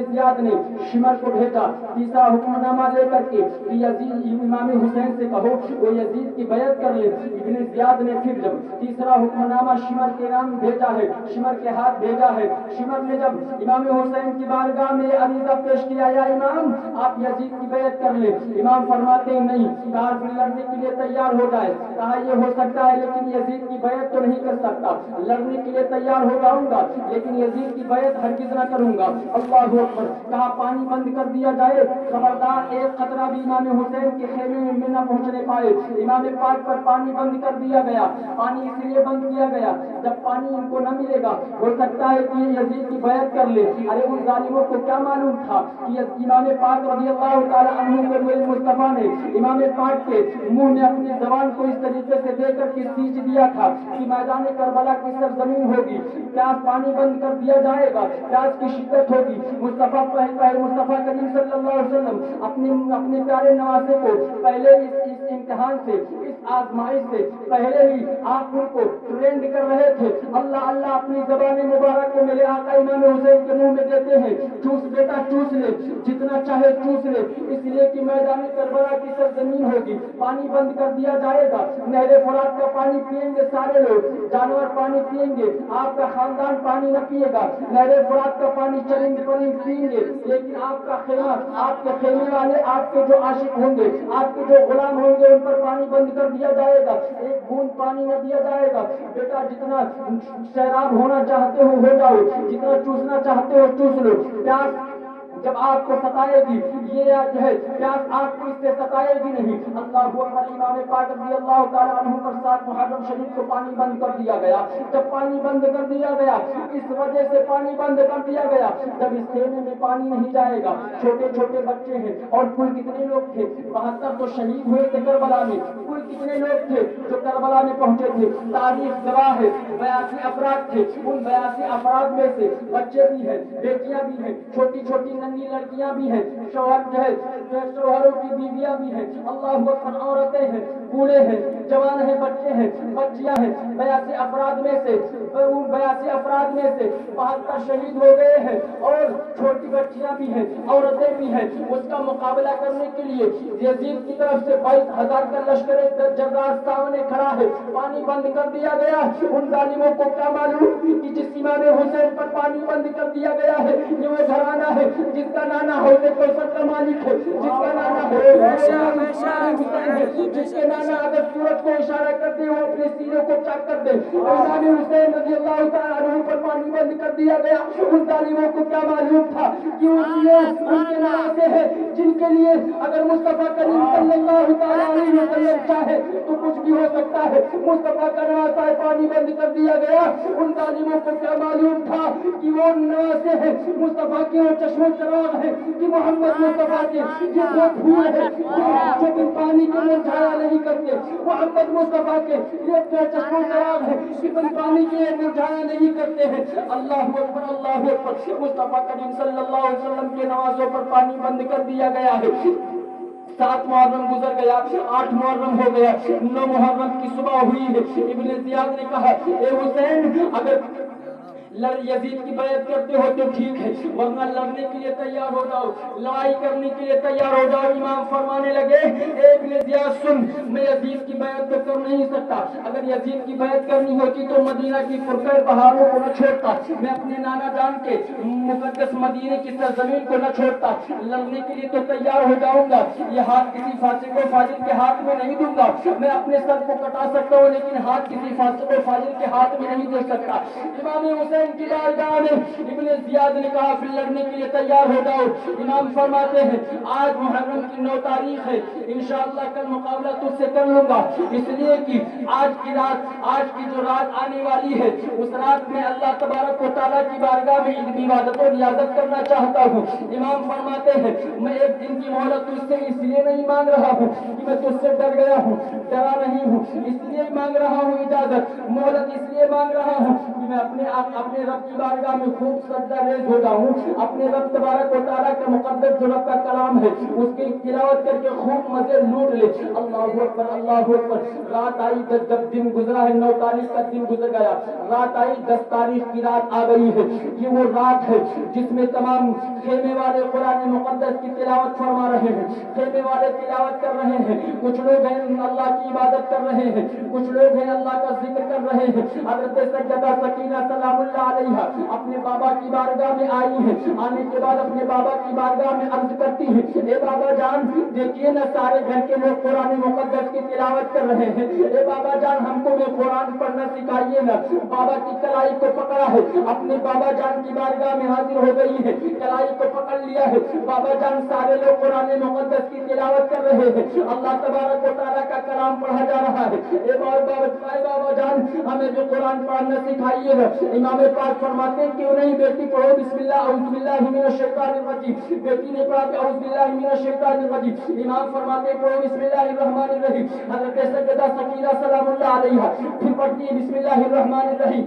زیاد نے شمر کو بھیجا تیسرا حکم نامہ لے کر کے کہ یزید امام حسین سے کہو وہ یزید کی بیعت کر لے۔ ابن زیاد نے پھر جب تیسرا حکم نامہ شمر کے نام بھیجا ہے، شمر کے ہاتھ بھیجا ہے، شمر نے جب امام حسین کی بارگاہ میں عریضہ پیش کیا یا امام آپ یزید کی بیعت کر لیں، امام فرماتے ہیں نہیں، کافر لڑنے کے لیے تیار ہو جائے۔ کہا یہ ہو سکتا ہے لیکن یزید کی بیعت تو نہیں کر سکتا، لڑنے کے لیے تیار ہو جاؤں گا لیکن یزید کی بیعت ہرگز نہ کروں گا۔ اللہ اکبر۔ کہا پانی بند کر دیا جائے، خبردار ایک قطرہ بھی امام حسین کے خیمے میں نہ پہنچنے پائے۔ امام پاک پر پانی بند کر دیا گیا۔ پانی اس لیے بند کیا گیا جب پانی ان کو نہ ملے گا ہو سکتا ہے کہ یہ یزید کی بیعت کر لے۔ ارے ان ظالموں کو کیا معلوم تھا کہ امام پاک رضی اللہ تعالی عنہ کے میرے مصطفیٰ نے امام پاک کے منہ میں اپنی زبان کو اس طریقے سے دے کر کے سینچ دیا تھا کہ میدان کربلا کی سرزمین ہوگی، پیاس پانی بند کر دیا جائے گا، پیاس کی شدت ہوگی۔ مصطفیٰ کریم صلی اللہ علیہ وسلم اپنے پیارے نواسے کو پہلے اس امتحان سے، اس آزمائش سے پہلے ہی آپ ان کو کو ٹرینڈ کر رہے تھے، اللہ اللہ اپنی زبان مبارک کو میرے آقا امام حسین کے منہ میں دیتے ہیں، چوس بیٹا چوس لے، جتنا چاہے چوس لے، اس لیے کہ میدان کربلا کی سرزمین ہوگی، پانی بند کر دیا جائے گا، نہر فرات کا پانی پیئیں گے سارے لوگ، جانور پانی پیئیں گے، آپ کا خاندان پانی نہ پیے گا، نہر فرات کا پانی چرند پرند پیئیں گے، لیکن آپ کا خیمہ، آپ کے خیمے والے، آپ کے جو عاشق ہوں گے، آپ کے جو غلام ہوں گے، ان پر پانی بند کر دیا جائے گا، ایک بوند پانی نہ دیا جائے گا، بیٹا جتنا سیراب ہونا چاہتے ہو جاؤ، جتنا چوسنا چاہتے ہو چوس لو، پیاس جب آپ کو ستائے گی، یہ جو ہے پیاس آپ کو اس سے ستائے گی نہیں۔ اللہ اکبر، امام پاک رضی اللہ تعالیٰ عنہ پر 7 محرم شریف کو پانی بند کر دیا گیا، جب پانی بند کر دیا گیا، اس وجہ سے پانی بند کر دیا گیا، جب اس خیمے میں پانی نہیں جائے گا، چھوٹے چھوٹے بچے ہیں، اور کل کتنے لوگ تھے، 72 تو شہید ہوئے تھے کربلا میں، کل کتنے لوگ تھے جو کربلا میں پہنچے تھے، تاریخ گواہ ہے، 82 افراد تھے، ان 82 افراد میں سے بچے بھی ہیں، بیٹیاں بھی ہیں، چھوٹی چھوٹی ننھی لڑکیاں بھی ہیں، شوہر جو ہے شوہروں کی بیویاں بھی ہیں، اللہ اکبر، عورتیں ہیں، بوڑھے ہیں، جوان ہیں، بچے ہیں، بچیاں ہیں، 82 افراد میں سے 82 افراد میں سے 72 شہید ہو گئے ہیں، اور چھوٹی بچیاں بھی ہیں، عورتیں بھی ہیں۔ اس کا مقابلہ کرنے کے لیے یزید کی طرف سے 22,000 کا لشکر جرار سامنے کھڑا ہے، پانی بند کر دیا گیا۔ ان ظالموں کو کیا معلوم کہ جس امام حسین پر پانی بند کر دیا گیا ہے، یہ وہ گھرانہ ہے جس کا نانا حوض کوثر کا مالک ہے، جس کا نانا حسین ہے، جس کے نانا اگر سورج کو اشارہ کرتے وہ اپنے سینے کو چاک کر دے۔ امام حسین رضی اللہ تعالیٰ عنہ پر پانی بند کر دیا گیا۔ ان ظالموں کو کیا معلوم تھا کہ ان کے نواسے ہیں جن کے لیے اگر مصطفیٰ کریم صلی اللہ تعالیٰ علیہ وسلم چاہے تو کچھ بھی ہو سکتا ہے۔ مصطفیٰ کا نواسا ہے، پانی بند کر دیا گیا۔ ان ظالموں کو کیا معلوم تھا کہ وہ نواسے ہیں مصطفیٰ کے، وہ چشم و چراغ ہے کہ محمد مصطفیٰ کے، یہ وہ پھول ہے جو بن پانی کے مرجھایا نہیں کرتے، محمد مصطفیٰ کے یہ چشم و چراغ ہے کہ بن پانی کے مرجھایا نہیں کرتے ہیں۔ اللہ اکبر، اللہ اکبر، مصطفیٰ کریم صلی اللہ علیہ وسلم کے نوازوں پر پانی بند کر دیا گیا ہے۔ 7 محرم گزر گیا، 8 محرم ہو گیا، 9 محرم کی صبح ہوئی ہے۔ ابن زیاد نے کہا، اے حسین، اگر یزید کی بیعت کرتے ہو تو ٹھیک ہے، ورنہ لڑنے کے لیے تیار ہو جاؤ، لڑائی کرنے کے لیے تیار ہو جاؤ۔ امام فرمانے لگے، اے ابن زیاد سن، میں یزید کی بیعت تو کر نہیں سکتا، اگر یزید کی بیعت کرنی ہوتی تو مدینہ کی پرکر پہاڑوں کو نہ چھوڑتا، میں اپنے نانا جان کے مقدس مدینے کی سرزمین کو نہ چھوڑتا، لڑنے کے لیے تو تیار ہو جاؤں گا، یہ ہاتھ کسی فاسق و فاجر کے ہاتھ میں نہیں دوں گا، میں اپنے سر کو کٹا سکتا ہوں لیکن ہاتھ کسی فاسق و فاجر کے ہاتھ میں نہیں دے سکتا۔ امام حسین کی بارگاہ میں ابن زیاد نے کہا، پھر لڑنے کے لیے تیار ہو جاؤ۔ امام فرماتے ہیں، آج محرم کی 9 تاریخ ہے، انشاءاللہ کل مقابلہ تجھ سے کر لوں گا، اس لیے کہ آج کی رات، آج کی جو رات آنے والی ہے، اس رات میں اللہ تبارک و تعالیٰ کی بارگاہ میں عبادت و ریاضت کرنا چاہتا ہوں۔ امام فرماتے ہیں، میں ایک دن کی مہلت تجھ سے اس لیے نہیں مانگ رہا ہوں کہ میں تجھ سے ڈر گیا ہوں، ڈرا نہیں ہوں، اس لیے مانگ رہا ہوں اجازت، مہلت اس لیے مانگ رہا ہوں کہ میں اپنے رب کی بارگاہ میں خوب سجدہ ریز ہو جاؤں، اپنے رب تبارک و تعالیٰ کا مقدس جو رب کا کلام ہے اس کی تلاوت کر کے خوب مزے لوٹ لے۔ اللہ اکبر، اللہ اکبر۔ رات آئی، جب دن گزرا ہے، 9 تاریخ کا دن گزر گیا، رات آئی، 10 تاریخ کی رات آ گئی ہے۔ یہ وہ رات ہے جس میں تمام خیمے والے قرآن مقدس کی تلاوت فرما رہے ہیں، خیمے والے تلاوت کر رہے ہیں، کچھ لوگ ہیں اللہ کی عبادت کر رہے ہیں، کچھ لوگ ہیں اللہ کا ذکر کر رہے ہیں۔ حضرت سیدہ سکینہ سلام اللہ علیہا اپنے بابا کی بارگاہ میں آئی ہیں، آنے کے بعد اپنے بابا کی بارگاہ میں عرض کرتی ہیں، اے بابا جان، دیکھیے نا سارے گھر کے لوگ قرآن مقدس کی تلاوت کر رہے ہیں، اے بابا جان ہم کو بھی قرآن پڑھنا سکھائیے نا۔ بابا کی کلائی کو پکڑا ہے، اپنے بابا جان کی بارگاہ میں حاضر ہو گئی ہے، کلائی کو پکڑ لیا ہے، بابا جان سارے لوگ قرآن مقدس کی تلاوت کر رہے ہیں، اللہ تبارک و تعالیٰ کا کلام پڑھا جا رہا ہے، اے بابا جان ہمیں بھی قرآن پڑھنا سکھائیے گا۔ امام پاک فرماتے ہیں کیوں نہیں بیٹی پڑھو بسم اللہ اعوذ باللہ من الشیطان الرجیم، بیٹی نے پڑھا کہ اعوذ باللہ من الشیطان الرجیم، امام فرماتے ہیں پڑھو بسم اللہ الرحمن الرحیم، حضرت سیدہ سکینہ سلام اللہ علیہا پھر پڑھتی ہے بسم اللہ الرحمن الرحیم،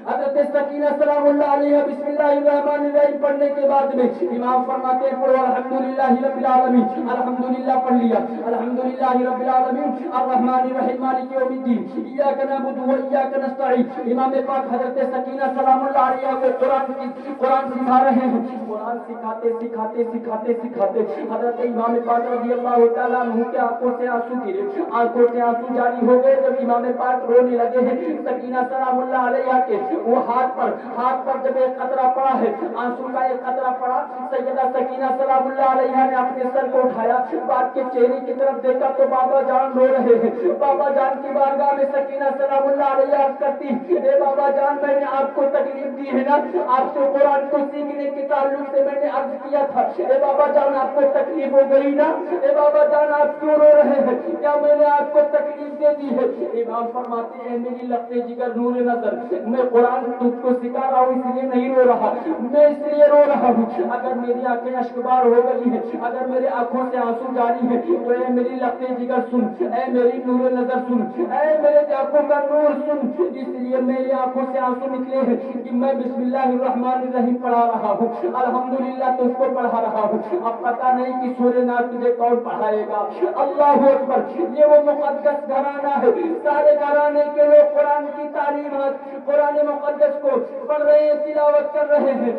حضرت سکینہ سلام اللہ علیہ بسم اللہ الرحمن الرحیم پڑھنے کے بعد میں امام فرماتے ہیں پڑھو الحمدللہ رب العالمین، الحمدللہ پڑھ لیا، الحمدللہ رب العالمین الرحمن الرحیم مالک یوم الدین ایاک نعبد و ایاک نستعین۔ امام پاک حضرت سکینہ سلام اللہ علیہ کو قرآن سکھا رہے ہیں، قرآن سکھاتے سکھاتے سکھاتے سکھاتے حضرت امام پاک رضی اللہ تعالیٰ عنہ کے آنکھوں سے آنسو گرے، آنکھوں سے آنسو جاری ہو گئے۔ جب امام پاک رونے لگے ہیں سکینہ سلام اللہ علیہ کے وہ ہاتھ پر جب ایک قطرہ پڑا ہے، آنسو کا ایک قطرہ پڑا، سیدہ سکینہ سلام اللہ علیہ نے اپنے سر کو اٹھایا، باپ کے چہرے کی طرف دیکھا تو بابا جان رو رہے ہیں۔ بابا جان کی بارگاہ میں سکینہ سلام اللہ علیہ عرض کرتی، اے بابا جان میں نے آپ کو تکلیف دی ہے نا، آپ سے قرآن کو سیکھنے کے تعلق سے میں نے عرض کیا تھا، اے بابا جان آپ کو تکلیف ہو گئی نا، اے بابا جان آپ کیوں رو رہے ہیں، کیا میں نے آپ کو تکلیف دے دی ہے؟ امام فرماتے ہیں میری لختے جگر نور نظر، میں قرآن تجھ کو سکھا رہا ہوں اس لیے نہیں رو رہا، میں اس لیے رو رہا ہوں اگر میری آنکھیں اشکبار ہو گئی ہیں، اگر میرے آنکھوں سے آنسو جاری ہیں تو اے میری لختے جگر سن، اے میری نور نظر سن، اے میرے آنکھوں کا نور سن، اس لیے میری آنکھوں سے آنسو نکلے ہیں کہ میں بسم اللہ الرحمن الرحیم پڑھا رہا ہوں، الحمدللہ تجھ کو پڑھا رہا ہوں۔ اب پتہ نہیں کہ سورہ ناس تجھے کون پڑھائے گا۔ اللہ اکبر، یہ وہ مقدس گھرانہ ہے، سارے گھرانے کے لوگ قرآن کی تعلیمات قرآن مقدس کو پڑھ رہے ہیں، تلاوت کر رہے ہیں،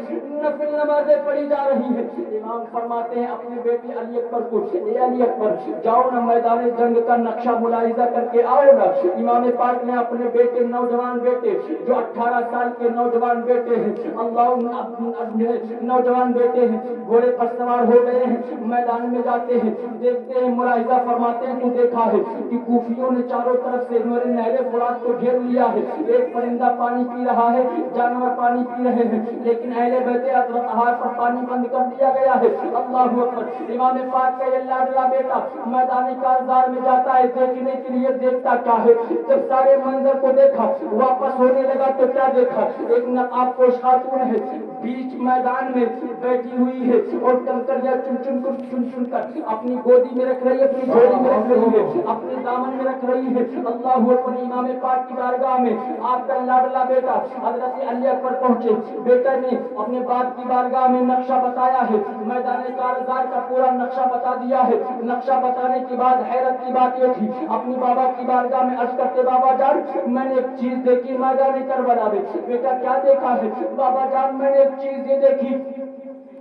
نفل نمازیں پڑھی جا رہی ہیں۔ امام فرماتے ہیں اپنے بیٹے علی اکبر کو، اے علی اکبر جاؤ نا میدان جنگ کا نقشہ ملاحظہ کر کے آؤ نا۔ امام پاک نے اپنے بیٹے نوجوان بیٹے جو 18 سال کے نوجوان بیٹے ہیں، نوجوان بیٹے ہیں، گھوڑے پر سوار ہو گئے ہیں، میدان میں جاتے ہیں، دیکھتے ہیں، ملاحظہ فرماتے ہیں تو دیکھا ہے کہ کوفیوں نے چاروں طرف سے نہر فرات کو گھیر لیا ہے، ایک پرندہ پانی پی رہا ہے، جانور پانی پی رہے ہیں، لیکن اہل بیت اطہار پر پانی بند کر دیا گیا ہے۔ اللہ اکبر، امام پاک کا یہ لاڈلا بیٹا میدان کارزار میں جاتا ہے دیکھنے کے لیے، دیکھتا کیا ہے؟ جب سارے منظر کو دیکھا واپس ہونے لگا تو کیا دیکھا؟ ایک نقاب پوش خاتون ہے، بیچ میدان میں بیٹھی ہوئی ہے اور کنکریاں چن چن کر اپنی گودی میں رکھ رہی ہے، اپنی جھولی میں رکھ رہی ہے، اپنے دامن میں رکھ رہی ہے۔ اللہ اکبر، امام پاک کی بارگاہ میں آپ کا لاڈلا بیٹا حضرت علی اکبر پہنچے، بیٹا نے اپنے باپ کی بارگاہ میں نقشہ بتایا ہے، میدان کارزار کا پورا نقشہ بتا دیا ہے۔ نقشہ بتانے کے بعد حیرت کی بات یہ تھی، اپنی بابا کی بارگاہ میں عرض کرتے بابا جان میں نے ایک چیز دیکھی میدان کربلا میں۔ بیٹا کیا دیکھا ہے؟ بابا جان میں نے ایک چیز یہ دیکھی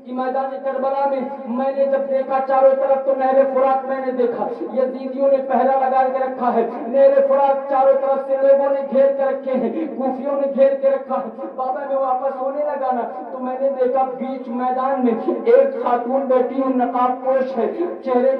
کہ میدان کربلا میں نے جب دیکھا چاروں طرف تو نہر فرات میں نے دیکھا، یزیدیوں نے پہرا لگا کے رکھا ہے، نہر فرات چاروں طرف سے لوگوں نے گھیر کے رکھے ہیں، کوفیوں نے گھیر کے رکھا ہے۔ بابا میں واپس ہونے لگا نا تو میں نے دیکھا بیچ میدان میں ایک خاتون بیٹھی ہوئی نقاب پوش ہے، چہرہ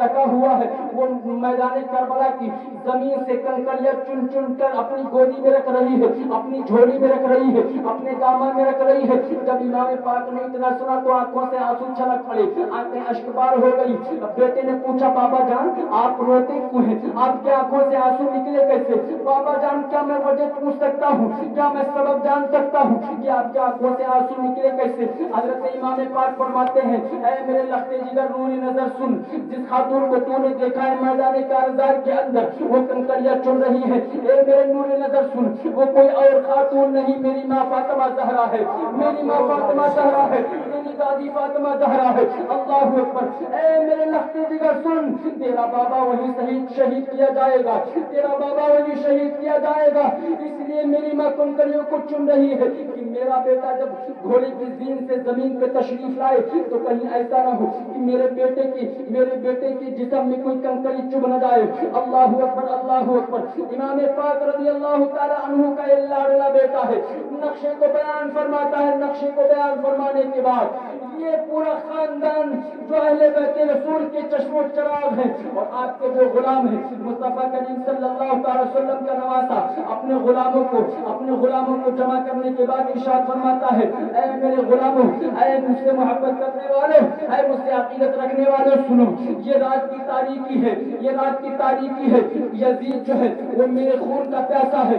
ڈھکا ہوا ہے، وہ میدان کربلا کی زمین سے کنکریاں چن چن کر اپنی گودی میں رکھ رہی ہے، اپنی جھولی میں رکھ رہی ہے، اپنے دامن میں رکھ رہی ہے۔ جب امام پاک نے اتنا سنا تو آنکھوں سے آنسو چھلک پڑے، آنکھیں اشکبار ہو گئی۔ بیٹے نے پوچھا بابا جان آپ روتے کیوں ہیں؟ آپ کی آنکھوں سے آنسو نکلے کیسے؟ بابا جان کیا میں وجہ پوچھ سکتا ہوں؟ کیا میں سبب جان سکتا ہوں کہ آپ کی آنکھوں سے آنسو نکلے کیسے؟ حضرت امام پاک فرماتے ہیں اے میرے لختے جگر نوری نظر سن، جس خاتون کو تو نے دیکھا ہے میدان کارزار کے اندر وہ کنکریاں چن رہی ہے، اے میرے نوری نظر سن، وہ کوئی اور خاتون نہیں، میری ماں فاطمہ زہرا ہے، میری ماں فاطمہ زہرا ہے، میری دادی فاطمہ زہرا ہے۔ اللہ اکبر، اے میرے لختے جگر سن، تیرا بابا وہی شہید کیا جائے گا، تیرا بابا وہی شہید کیا جائے گا، اس لیے میری ماں کنکریوں کو چن رہی ہے کہ میرا بیٹا جب گھوڑے کی زین سے زمین پہ تشریف لائے تو کہیں ایسا نہ ہو کہ میرے بیٹے کی جسم میں کوئی کنکری چبھ نہ جائے۔ اللہ اکبر، اللہ اکبر، امام پاک رضی اللہ تعالی عنہ کا یہ لاڈلا بیٹا ہے، نقشے کو بیان فرماتا ہے۔ نقشے کو بیان فرمانے کے بعد یہ پورا خاندان جو اہل بیت رسول کے چشم و چراغ ہے اور آپ کے جو غلام ہیں، مصطفیٰ کریم صلی اللہ تعالی وسلم کا نواسا اپنے غلاموں کو جمع کرنے کے بعد ارشاد فرماتا ہے اے میرے غلاموں، اے مجھ سے محبت کرنے والوں، اے مجھ سے عقیدت رکھنے والوں، سنو یہ رات کی تاریکی ہے، یہ رات کی تاریکی ہے، یزید جو ہے وہ میرے خون کا پیاسا ہے،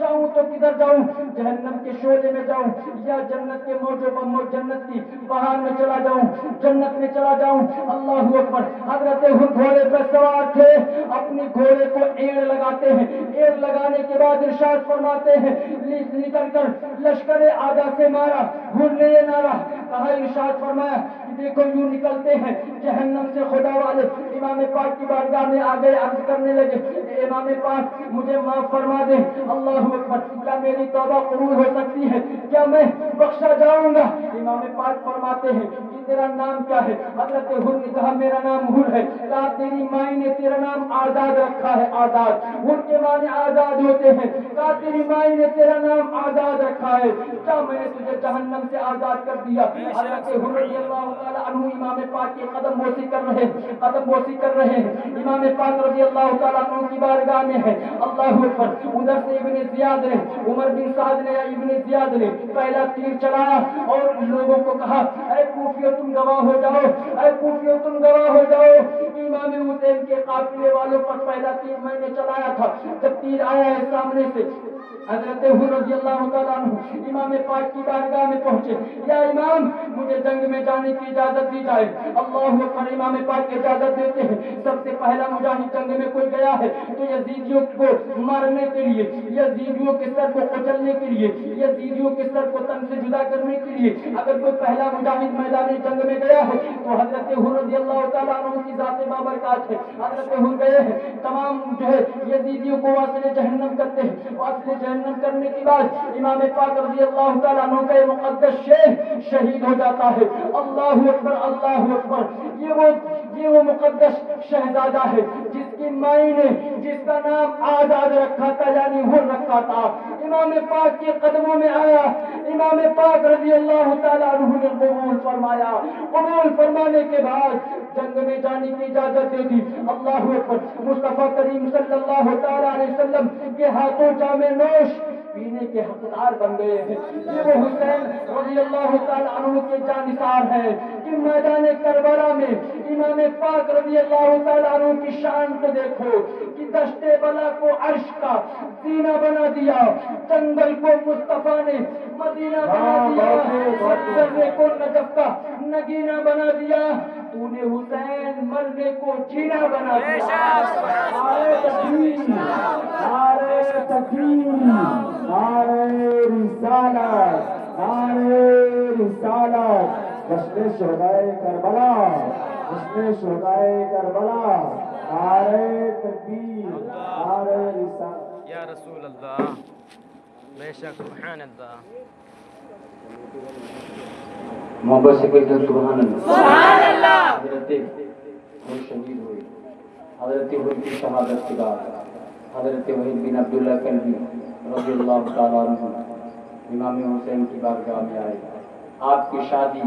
جاؤں تو کدھر جاؤں؟ جہنم کے شعلے میں جاؤں یا جنت کے موجوں پر جنت کی بہار میں چلا جاؤں، جنت میں چلا جاؤں؟ اللہ اکبر۔ حضرت ہود گھوڑے پر سوار تھے، اپنے گھوڑے کو ایڑ لگاتے ہیں، ایڑ لگانے کے بعد ارشاد فرماتے ہیں نکل کر لشکر آدھا سے مارا۔ ہود نے یہ نعرہ کہا، ارشاد فرمایا کہ دیکھو یوں نکلتے ہیں جہنم سے خدا والے۔ امام پاک کی بارگاہ میں آ گئے، عرض کرنے لگے امام پاک مجھے معاف فرما دیں۔ اللہ اکبر، کیا میری توبہ قبول ہو سکتی ہے؟ کیا میں بخشا جاؤں گا؟ امام پاک فرماتے ہیں کہ تیرا نام کیا ہے؟ حضرت ہود نے کہا میرا نام ہود ہے۔ کہا تیری مائی نے تیرا نام آزاد رکھا ہے، آزاد۔ ہود کے معنی آزاد ہوتے ہیں۔ کہا تیری مائی نے تیرا نام آزاد رکھا ہے، کیا میں نے تجھے جہنم سے آزاد کر دیا؟ حضرت ہود رضی اللہ تعالی عنہ امام پاک کے قدم بوسی کر رہے ہیں، قدم بوسی کر رہے ہیں۔ امام پاک رضی اللہ تعالیٰ عنہ کی بارگاہ میں ہے۔ اللہ اکبر۔ ادھر سے ابن زیاد نے، عمر بن سعد نے یا ابن زیاد نے پہلا تیر چلایا اور لوگوں کو کہا اے کوفیو تم گواہ ہو جاؤ، اے کوفیو تم گواہ ہو جاؤ، امام حسین کے قافلے والوں پر پہلا تیر میں نے چلایا تھا۔ جب تیر آیا ہے سامنے سے، حضرت ہود رضی اللہ تعالیٰ عنہ امام پاک کی بارگاہ میں پہنچے، یا امام مجھے جنگ میں جانے کی اجازت دی جائے۔ اللہ اکبر۔ امام پاک اجازت دیتے ہیں۔ سب سے پہلا مجاہد جنگ میں کوئی گیا ہے تو یزیدیوں کو مارنے کے لیے، یزیدیوں کے سر کو کچلنے کے لیے، یزیدیوں کے سر کو تن سے جدا کرنے کے لیے اگر کوئی پہلا مجاہد میدان جنگ میں گیا ہے تو حضرت ہود رضی اللہ تعالیٰ عنہ کی ذات بابرکات ہے۔ حضرت ہود گئے ہیں، تمام جو ہے یزیدیوں کو واصل جہنم کرتے ہیں۔ واصل جہنم کرنے کے بعد امام پاک رضی اللہ تعالیٰ عنہ کا مقدس شیخ شہید ہو جاتا ہے۔ اللہ اکبر، اللہ اکبر۔ یہ وہ مقدس شہزادہ ہے جس کی مائی نے جس کا نام آزاد رکھا تھا، یعنی ہود رکھا تھا، امام پاک کے قدموں میں آیا۔ امام پاک رضی اللہ تعالیٰ عنہ نے قبول فرمایا۔ قبول فرمانے کے بعد جنگ میں جانے کی اجازت دے دی۔ اللہ اکبر۔ مصطفیٰ کریم صلی اللہ تعالیٰ علیہ وسلم کے ہاتھوں جام نوش پینے کے حقدار بن گئے ہیں۔ یہ وہ حسین رضی اللہ تعالیٰ عنہ کے جانثار ہیں کہ میدان کربلا میں امام پاک رضی اللہ تعالیٰ عنہ کی شان کو دیکھو کہ دشت بلا کو عرش کا زینہ بنا دیا، جنگل کو مصطفیٰ نے مدینہ بنا دیا، ذرے کو نجف کا نگینہ بنا دیا، تو نے حسین مرنے کو جینا بنا دیا۔ نعرہ تکبیر، نعرہ تکبیر، نعرہ رسالت، نعرہ رسالت۔ جشن شہدائے کربلا، جشن شہدائے کربلا، نعرہ تکبیر، نعرہ رسالت۔ یا رسول اللہ، بے شک سبحان اللہ۔ محبت سے کہتے ہیں سبحان اللہ، سبحان اللہ۔ حضرت ہود شہید ہوئے، حضرت ہود کی شہادت کے بعد حضرت وحید بن عبداللہ کلبی رضی اللہ تعالیٰ عنہ امام حسین کی بارگاہ میں آئے۔ آپ کی شادی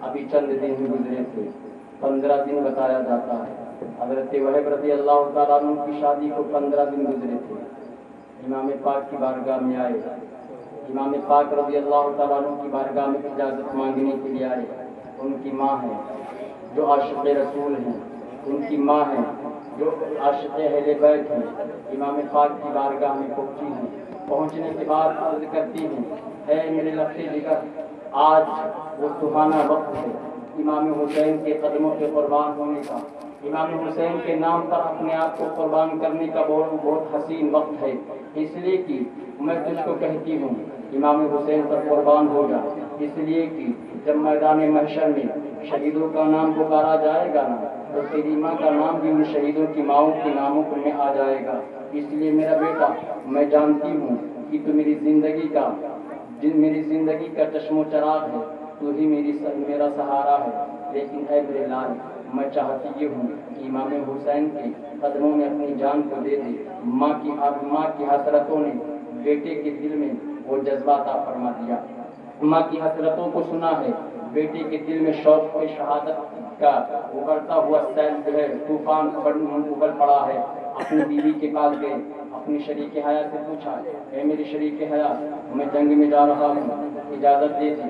ابھی چند دن ہی گزرے تھے، 15 دن بتایا جاتا ہے۔ حضرت وحید رضی اللہ تعالیٰ عنہ کی شادی کو 15 دن گزرے تھے۔ امام پاک کی بارگاہ میں آئے، امام پاک رضی اللہ تعالیٰ عنہ کی بارگاہ میں اجازت مانگنے کے لیے آئے۔ ان کی ماں ہے جو عاشق رسول ہیں، ان کی ماں ہے جو عاشق اہل بیت ہیں، امام پاک کی بارگاہ میں پہنچی ہیں۔ پہنچنے کے بعد عرض کرتی ہیں اے میرے لفظ جگر، آج وہ سہانا وقت ہے امام حسین کے قدموں کے قربان ہونے کا، امام حسین کے نام پر اپنے آپ کو قربان کرنے کا بہت حسین وقت ہے، اس لیے کہ میں تجھ کو کہتی ہوں امام حسین پر قربان ہو جا، اس لیے کہ جب میدان محشر میں شہیدوں کا نام پکارا جائے گا نا تو تیری ماں کا نام بھی ان شہیدوں کی ماؤں کے ناموں میں آ جائے گا۔ اس لیے میرا بیٹا، میں جانتی ہوں کہ تو میری زندگی کا چشم و چراغ ہے، تو ہی میرا سہارا ہے، لیکن اے میرے لال، میں چاہتی یہ ہوں کہ امام حسین کے قدموں میں اپنی جان کو دے دے۔ ماں کی حسرتوں نے بیٹے کے دل میں وہ جذبہ عطا فرما دیا، ماں کی حسرتوں کو سنا ہے، بیٹے کے دل میں شوق و شہادت کا ابھرتا ہوا سیل جو ہے طوفان ابل پڑا ہے۔ اپنی بیوی کے پاس گئے، اپنی شریک حیات سے پوچھا اے میری شریک حیات، میں جنگ میں جا رہا ہوں، اجازت دے دی۔